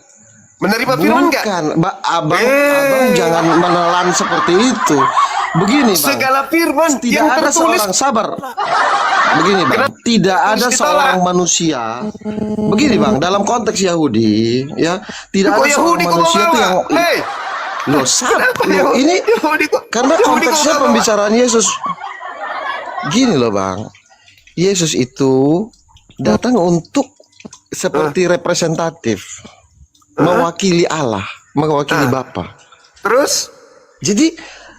[SPEAKER 2] Menerima firman enggak?
[SPEAKER 7] Bukan, abang jangan menelan seperti itu. Begini, Bang.
[SPEAKER 2] Segala firman
[SPEAKER 7] Tidak
[SPEAKER 2] yang
[SPEAKER 7] ada
[SPEAKER 2] tertulis
[SPEAKER 7] seorang sabar. Begini, Bang. Tidak ada
[SPEAKER 2] Terus
[SPEAKER 7] seorang
[SPEAKER 2] ditolak.
[SPEAKER 7] manusia. Begini, Bang. Dalam konteks Yahudi, ya, tidak
[SPEAKER 2] Kok
[SPEAKER 7] ada seorang
[SPEAKER 2] Yahudi kok
[SPEAKER 7] manusia itu yang
[SPEAKER 2] bawa? Hei,
[SPEAKER 7] loh,
[SPEAKER 2] kenapa
[SPEAKER 7] loh,
[SPEAKER 2] Yahudi?
[SPEAKER 7] ini
[SPEAKER 2] Yahudi kok-
[SPEAKER 7] karena
[SPEAKER 2] Yahudi
[SPEAKER 7] konteksnya
[SPEAKER 2] kok bawa?
[SPEAKER 7] pembicaraan Yesus. Gini loh, Bang. Yesus itu datang untuk seperti representatif, mewakili Allah, mewakili Bapa.
[SPEAKER 2] Terus?
[SPEAKER 7] Jadi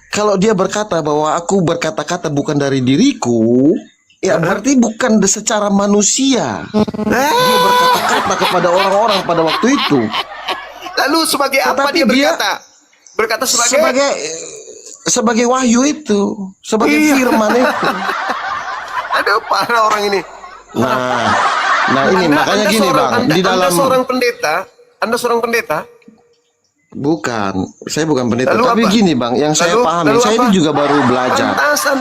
[SPEAKER 7] kalau dia berkata bahwa aku berkata-kata bukan dari diriku, ya berarti bukan secara manusia. Dia berkata-kata kepada orang-orang pada waktu itu
[SPEAKER 2] Lalu sebagai apa
[SPEAKER 7] Tetapi
[SPEAKER 2] dia
[SPEAKER 7] dia-
[SPEAKER 2] berkata? Berkata sebagai
[SPEAKER 7] sebagai wahyu itu, sebagai
[SPEAKER 2] Iya.
[SPEAKER 7] firman itu.
[SPEAKER 2] Aduh, parah orang ini.
[SPEAKER 7] Nah ini makanya gini, Bang. Di dalam
[SPEAKER 2] Anda seorang pendeta, Anda seorang pendeta.
[SPEAKER 7] bukan, saya bukan pendeta,
[SPEAKER 2] Lalu
[SPEAKER 7] tapi
[SPEAKER 2] apa?
[SPEAKER 7] gini, Bang, yang saya pahami,
[SPEAKER 2] lalu
[SPEAKER 7] saya
[SPEAKER 2] apa?
[SPEAKER 7] ini juga baru belajar.
[SPEAKER 2] Pentasan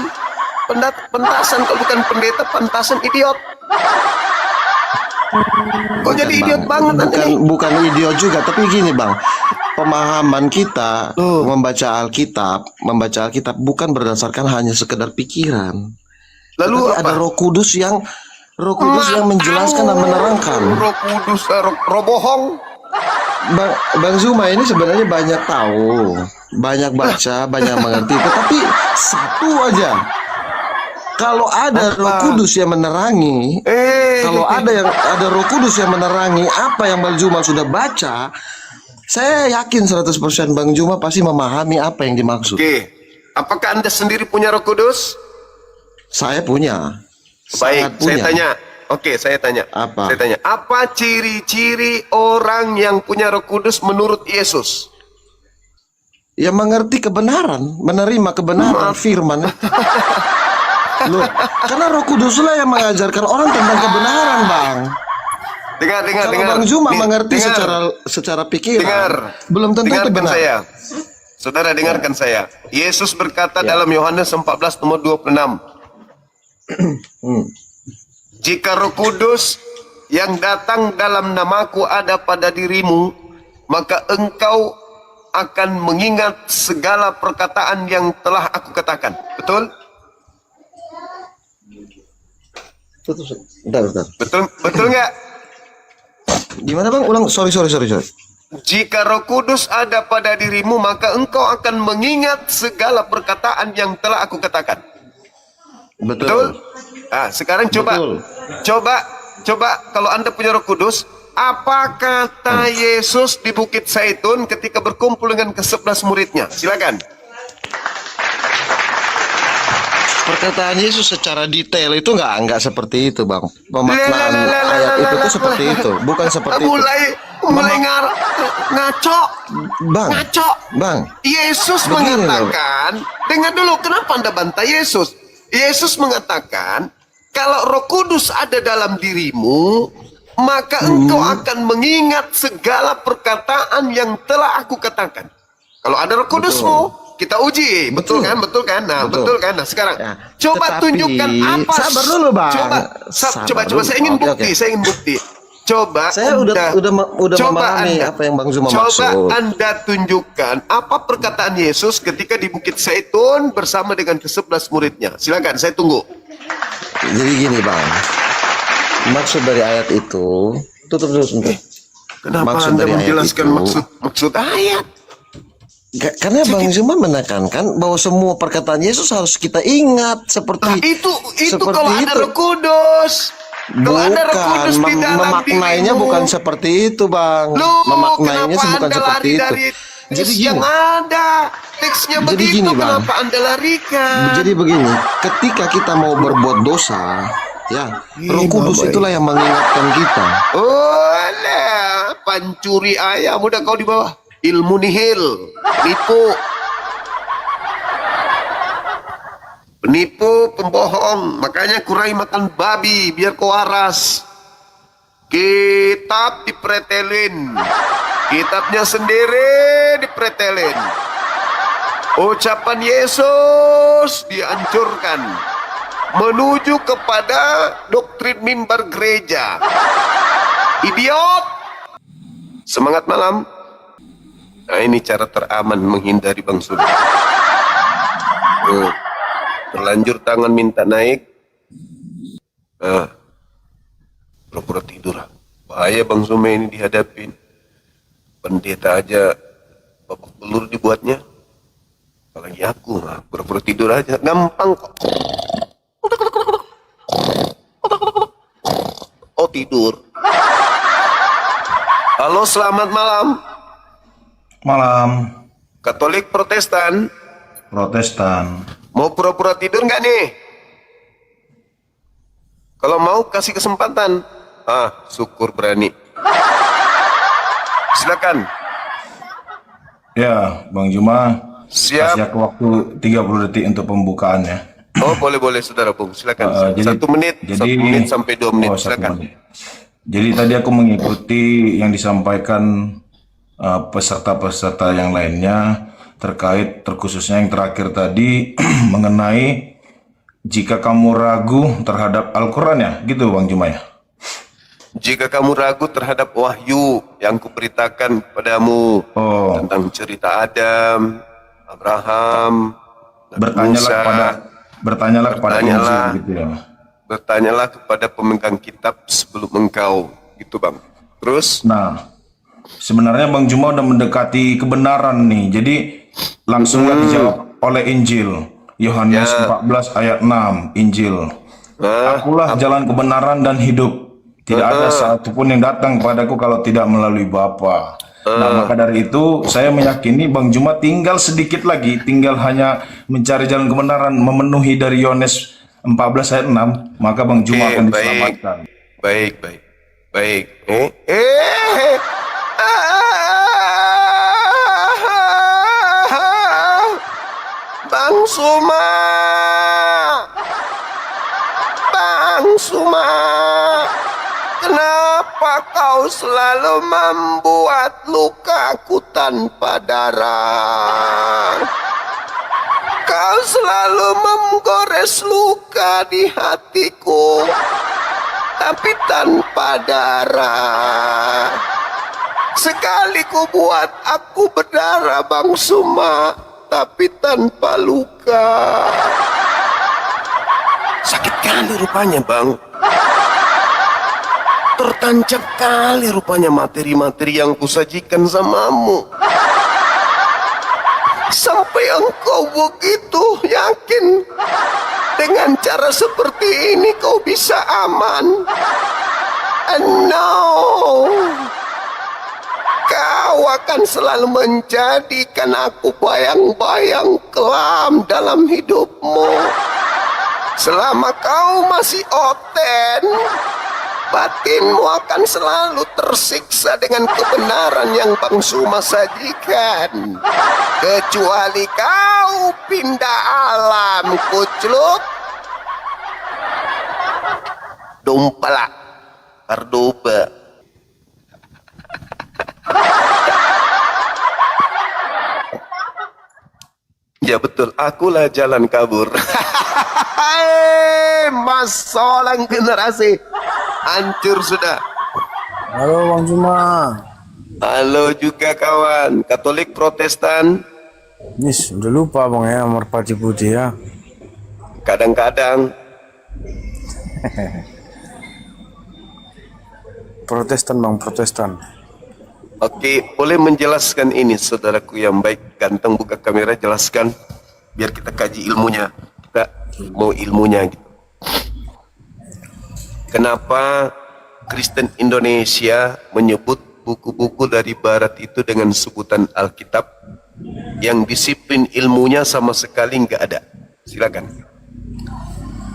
[SPEAKER 2] kalau bukan pendeta, pentasan idiot. Kok jadi
[SPEAKER 7] Bang.
[SPEAKER 2] idiot banget Anda nih?
[SPEAKER 7] Bukan idiot juga, tapi gini, Bang. Pemahaman kita membaca Alkitab bukan berdasarkan hanya sekedar pikiran.
[SPEAKER 2] Lalu
[SPEAKER 7] Tetapi
[SPEAKER 2] apa?
[SPEAKER 7] ada Roh Kudus yang menjelaskan dan menerangkan.
[SPEAKER 2] Roh Kudus, roh bohong.
[SPEAKER 7] Bang Zuma ini sebenarnya banyak tahu, banyak baca, banyak mengerti, tetapi satu aja. Kalau ada Roh Kudus yang menerangi, kalau ada Roh Kudus yang menerangi apa yang Bang Zuma sudah baca, saya yakin 100% Bang Zuma pasti memahami apa yang dimaksud.
[SPEAKER 2] Oke. Apakah Anda sendiri punya Roh Kudus?
[SPEAKER 7] Saya punya.
[SPEAKER 2] Baik,
[SPEAKER 7] Sangat
[SPEAKER 2] saya
[SPEAKER 7] punya.
[SPEAKER 2] tanya. Oke, saya tanya.
[SPEAKER 7] Apa?
[SPEAKER 2] Saya tanya. Apa ciri-ciri orang yang punya Roh Kudus menurut Yesus?
[SPEAKER 7] Ya mengerti kebenaran, menerima kebenaran firman. Loh, karena Roh Kudus lah yang mengajarkan orang tentang kebenaran, Bang.
[SPEAKER 2] Dengar.
[SPEAKER 7] Kalau Bang Zuma
[SPEAKER 2] Nih,
[SPEAKER 7] mengerti
[SPEAKER 2] dengar.
[SPEAKER 7] secara pikiran,
[SPEAKER 2] Dengar.
[SPEAKER 7] belum tentu itu
[SPEAKER 2] Dengarkan
[SPEAKER 7] benar.
[SPEAKER 2] saya. Saudara, dengarkan saya. Yesus berkata dalam Yohanes 14 nomor 26. Jika Roh Kudus yang datang dalam namaku ada pada dirimu, maka engkau akan mengingat segala perkataan yang telah aku katakan. Betul?
[SPEAKER 7] Bentar.
[SPEAKER 2] Betul nggak?
[SPEAKER 7] Gimana, Bang? Ulang. Sorry.
[SPEAKER 2] Jika Roh Kudus ada pada dirimu, maka engkau akan mengingat segala perkataan yang telah aku katakan. Betul? Ah, sekarang coba.
[SPEAKER 7] Betul.
[SPEAKER 2] Coba kalau Anda punya Roh Kudus, apa kata Yesus di Bukit Zaitun ketika berkumpul dengan ke-11 muridnya? Silakan.
[SPEAKER 7] Perkataan Yesus secara detail itu nggak seperti itu, Bang. Pemaknaan ayat itu tuh seperti itu, bukan seperti itu.
[SPEAKER 2] Mulai ngaco.
[SPEAKER 7] Bang.
[SPEAKER 2] Yesus
[SPEAKER 7] Begini
[SPEAKER 2] mengatakan, dengar dulu, kenapa Anda bantah Yesus? Yesus mengatakan, kalau Roh Kudus ada dalam dirimu, maka engkau akan mengingat segala perkataan yang telah aku katakan. Kalau ada Roh Kudusmu, kita uji, betul kan? Nah, betul kan? Nah, sekarang
[SPEAKER 7] Ya,
[SPEAKER 2] coba
[SPEAKER 7] tetapi-
[SPEAKER 2] tunjukkan apa.
[SPEAKER 7] Sabar dulu, Bang.
[SPEAKER 2] Coba,
[SPEAKER 7] Sabar
[SPEAKER 2] saya
[SPEAKER 7] dulu.
[SPEAKER 2] ingin
[SPEAKER 7] Oke,
[SPEAKER 2] bukti,
[SPEAKER 7] oke.
[SPEAKER 2] saya ingin bukti. Coba
[SPEAKER 7] Saya udah memahami apa yang Bang Zuma
[SPEAKER 2] coba
[SPEAKER 7] maksud.
[SPEAKER 2] Anda tunjukkan apa perkataan Yesus ketika di Bukit Zaitun bersama dengan ke-11 muridnya. Silakan, saya tunggu.
[SPEAKER 7] Jadi gini, Bang. maksud dari ayat itu, tutup dulu sebentar.
[SPEAKER 2] Kenapa
[SPEAKER 7] Maksud
[SPEAKER 2] Anda
[SPEAKER 7] dari ayat
[SPEAKER 2] menjelaskan
[SPEAKER 7] itu-
[SPEAKER 2] maksud ayat?
[SPEAKER 7] Karena Bang Zuma menekankan bahwa semua perkataan Yesus harus kita ingat
[SPEAKER 2] Nah,
[SPEAKER 7] seperti
[SPEAKER 2] itu
[SPEAKER 7] seperti
[SPEAKER 2] kalau ada
[SPEAKER 7] itu.
[SPEAKER 2] Roh Kudus. Kalau ada Roh
[SPEAKER 7] Bukan,
[SPEAKER 2] Kudus di dalam
[SPEAKER 7] memaknainya
[SPEAKER 2] dirimu.
[SPEAKER 7] bukan seperti itu, Bang.
[SPEAKER 2] Loh,
[SPEAKER 7] Memaknainya
[SPEAKER 2] kenapa
[SPEAKER 7] bukan
[SPEAKER 2] Anda
[SPEAKER 7] seperti
[SPEAKER 2] lari
[SPEAKER 7] itu.
[SPEAKER 2] dari
[SPEAKER 7] Jadi
[SPEAKER 2] teks
[SPEAKER 7] gini,
[SPEAKER 2] yang ada? Teksnya
[SPEAKER 7] Jadi
[SPEAKER 2] begitu,
[SPEAKER 7] gini, Bang.
[SPEAKER 2] kenapa Anda larikan?
[SPEAKER 7] jadi begini, ketika kita mau berbuat dosa, ya, Roh Kudus
[SPEAKER 2] Bapak.
[SPEAKER 7] itulah yang mengingatkan kita.
[SPEAKER 2] Oh, alah, pancuri ayam udah kau di bawah. Ilmu nihil, penipu, pembohong. Makanya kurai makan babi biar kau waras. Kitab dipretelin, kitabnya sendiri dipretelin. Ucapan Yesus dihancurkan menuju kepada doktrin mimbar gereja. Idiot. Semangat malam. Nah, ini cara teraman menghindari Bang Sudi. Terlanjur tangan minta naik. Pura-pura tidur. Bahaya Bang Sume ini dihadapin. Pendeta aja babak belur dibuatnya. Apalagi aku, pura-pura tidur aja. Gampang kok. Oh, tidur. Halo, selamat malam.
[SPEAKER 6] Malam,
[SPEAKER 2] Katolik Protestan.
[SPEAKER 6] Protestan.
[SPEAKER 2] Mau pura-pura tidur nggak nih? Kalau mau kasih kesempatan. Syukur berani. Silakan.
[SPEAKER 6] Ya, Bang Juma,
[SPEAKER 2] Siap.
[SPEAKER 6] kasih aku waktu 30 detik untuk pembukaannya.
[SPEAKER 2] Oh, boleh Saudara Bung. Silakan. Satu menit sampai 2 menit.
[SPEAKER 6] Oh, 1
[SPEAKER 2] Silakan.
[SPEAKER 6] menit. Jadi tadi aku mengikuti yang disampaikan peserta-peserta yang lainnya terkait terkhususnya yang terakhir tadi mengenai jika kamu ragu terhadap Al-Quran ya, gitu Bang Juma ya.
[SPEAKER 2] Jika kamu ragu terhadap wahyu yang kuberitakan padamu
[SPEAKER 6] Oh,
[SPEAKER 2] tentang cerita Adam, Abraham, Nabi
[SPEAKER 6] bertanyalah
[SPEAKER 2] Musa,
[SPEAKER 6] kepada
[SPEAKER 2] Bertanyalah.
[SPEAKER 6] Injil gitu ya.
[SPEAKER 2] bertanyalah kepada pemegang kitab sebelum engkau, gitu Bang. Terus,
[SPEAKER 6] Nah, sebenarnya Bang Juma udah mendekati kebenaran nih. Jadi langsunglah dijawab oleh Injil. Yohanes 14 ayat 6 Injil. Akulah jalan kebenaran dan hidup. Tidak ada satupun yang datang kepadaku kalau tidak melalui Bapa. Nah, maka dari itu saya meyakini Bang Juma tinggal sedikit lagi, tinggal hanya mencari jalan kebenaran, memenuhi dari Yohanes 14 ayat 6, maka Bang Juma akan diselamatkan.
[SPEAKER 2] baik. Bang Suma, kenapa kau selalu membuat lukaku tanpa darah? Kau selalu menggores luka di hatiku, tapi tanpa darah. Sekali ku buat aku berdarah Bang Suma, tapi tanpa luka. Sakit kali rupanya Bang. Tertancap kali rupanya materi-materi yang kusajikan samamu. Sampai engkau begitu yakin dengan cara seperti ini kau bisa aman. And no, kau akan selalu menjadikan aku bayang-bayang kelam dalam hidupmu. Selama kau masih oten, batinmu akan selalu tersiksa dengan kebenaran yang Bang Suma sajikan. Kecuali kau pindah alam, kucluk. Dompala, Ardoba. Ya betul, akulah jalan kabur. Mas Solang generasi hancur sudah.
[SPEAKER 8] Halo Bang Juma.
[SPEAKER 2] Halo juga kawan, Katolik Protestan.
[SPEAKER 8] Nis, udah lupa Bang ya merpati putih ya.
[SPEAKER 2] Kadang-kadang
[SPEAKER 8] Protestan bang, Protestan.
[SPEAKER 2] Oke, boleh menjelaskan ini saudaraku yang baik, ganteng, buka kamera, jelaskan biar kita kaji ilmunya. Kita mau ilmunya gitu. Kenapa Kristen Indonesia menyebut buku-buku dari Barat itu dengan sebutan Alkitab yang disiplin ilmunya sama sekali nggak ada? Silakan.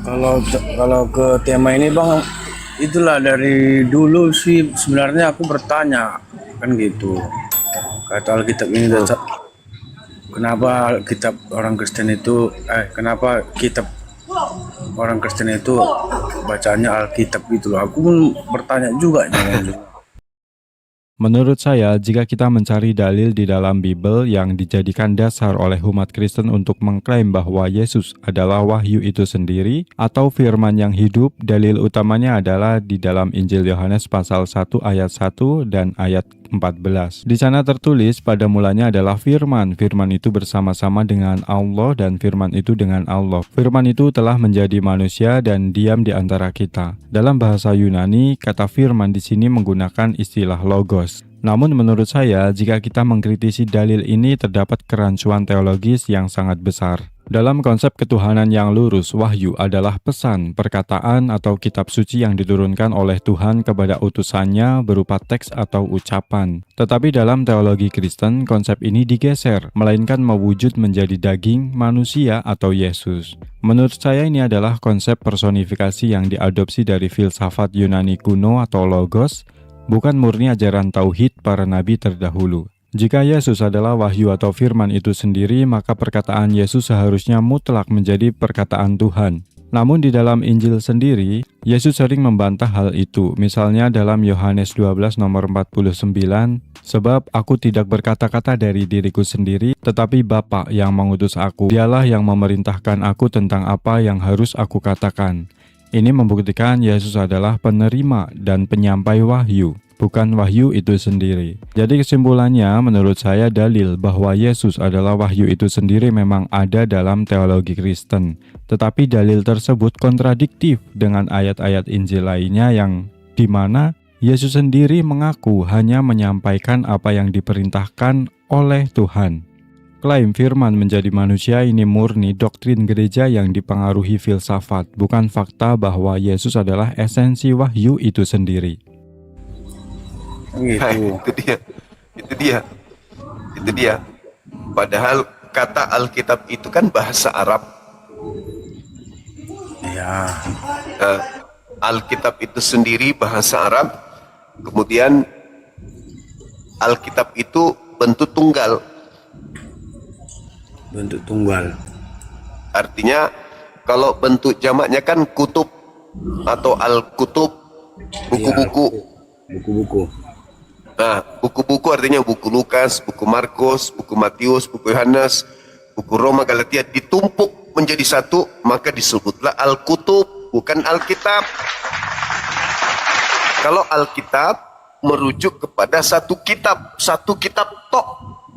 [SPEAKER 8] Kalau ke tema ini bang, itulah dari dulu sih sebenarnya aku bertanya kan gitu. Kata Alkitab ini kenapa Alkitab orang Kristen itu kenapa kitab orang Kristen itu bacanya Alkitab gitu loh. Aku pun bertanya juga.
[SPEAKER 4] Menurut saya, jika kita mencari dalil di dalam Bible yang dijadikan dasar oleh umat Kristen untuk mengklaim bahwa Yesus adalah wahyu itu sendiri atau firman yang hidup, dalil utamanya adalah di dalam Injil Yohanes pasal 1 ayat 1 dan ayat 14. Di sana tertulis, pada mulanya adalah firman. Firman itu bersama-sama dengan Allah dan firman itu dengan Allah. Firman itu telah menjadi manusia dan diam di antara kita. Dalam bahasa Yunani, kata firman di sini menggunakan istilah logos. Namun menurut saya, jika kita mengkritisi dalil ini terdapat kerancuan teologis yang sangat besar. Dalam konsep ketuhanan yang lurus, wahyu adalah pesan, perkataan, atau kitab suci yang diturunkan oleh Tuhan kepada utusannya berupa teks atau ucapan. Tetapi dalam teologi Kristen, konsep ini digeser, melainkan mewujud menjadi daging, manusia, atau Yesus. Menurut saya ini adalah konsep personifikasi yang diadopsi dari filsafat Yunani kuno atau logos, bukan murni ajaran tauhid para nabi terdahulu. Jika Yesus adalah wahyu atau firman itu sendiri, maka perkataan Yesus seharusnya mutlak menjadi perkataan Tuhan. Namun di dalam Injil sendiri, Yesus sering membantah hal itu. Misalnya dalam Yohanes 12 nomor 49, sebab aku tidak berkata-kata dari diriku sendiri, tetapi Bapa yang mengutus aku. Dialah yang memerintahkan aku tentang apa yang harus aku katakan. Ini membuktikan Yesus adalah penerima dan penyampai wahyu, bukan wahyu itu sendiri. Jadi kesimpulannya, menurut saya dalil bahwa Yesus adalah wahyu itu sendiri memang ada dalam teologi Kristen. Tetapi dalil tersebut kontradiktif dengan ayat-ayat Injil lainnya yang dimana Yesus sendiri mengaku hanya menyampaikan apa yang diperintahkan oleh Tuhan. Klaim firman menjadi manusia ini murni doktrin gereja yang dipengaruhi filsafat, bukan fakta bahwa Yesus adalah esensi wahyu itu sendiri.
[SPEAKER 2] Itu dia. Padahal kata Alkitab itu kan bahasa Arab.
[SPEAKER 8] Ya.
[SPEAKER 2] Alkitab itu sendiri bahasa Arab. Kemudian Alkitab itu bentuk tunggal.
[SPEAKER 8] Bentuk tunggal.
[SPEAKER 2] Artinya kalau bentuk jamaknya kan kutub atau al-kutub, buku-buku.
[SPEAKER 8] Buku-buku.
[SPEAKER 2] Nah, buku-buku artinya buku Lukas, buku Markus, buku Matius, buku Yohanes, buku Roma, Galatia ditumpuk menjadi satu, maka disebutlah Al-Kutub, bukan Alkitab. Kalau Alkitab merujuk kepada satu kitab tok,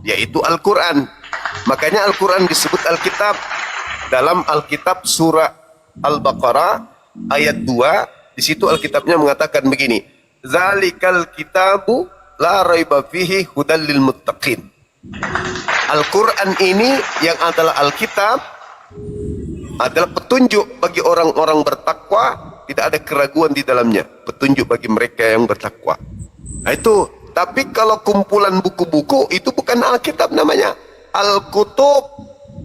[SPEAKER 2] yaitu Al-Quran. Makanya Al-Quran disebut Alkitab. Dalam Alkitab surah Al-Baqarah ayat 2, di situ Alkitabnya mengatakan begini, Zalikal kitabu la raiba fihi hudal lil muttaqin. Al-Quran ini yang adalah Alkitab adalah petunjuk bagi orang-orang bertakwa, tidak ada keraguan di dalamnya, petunjuk bagi mereka yang bertakwa. Nah, itu. Tapi kalau kumpulan buku-buku itu bukan Alkitab namanya, Al-Kutub.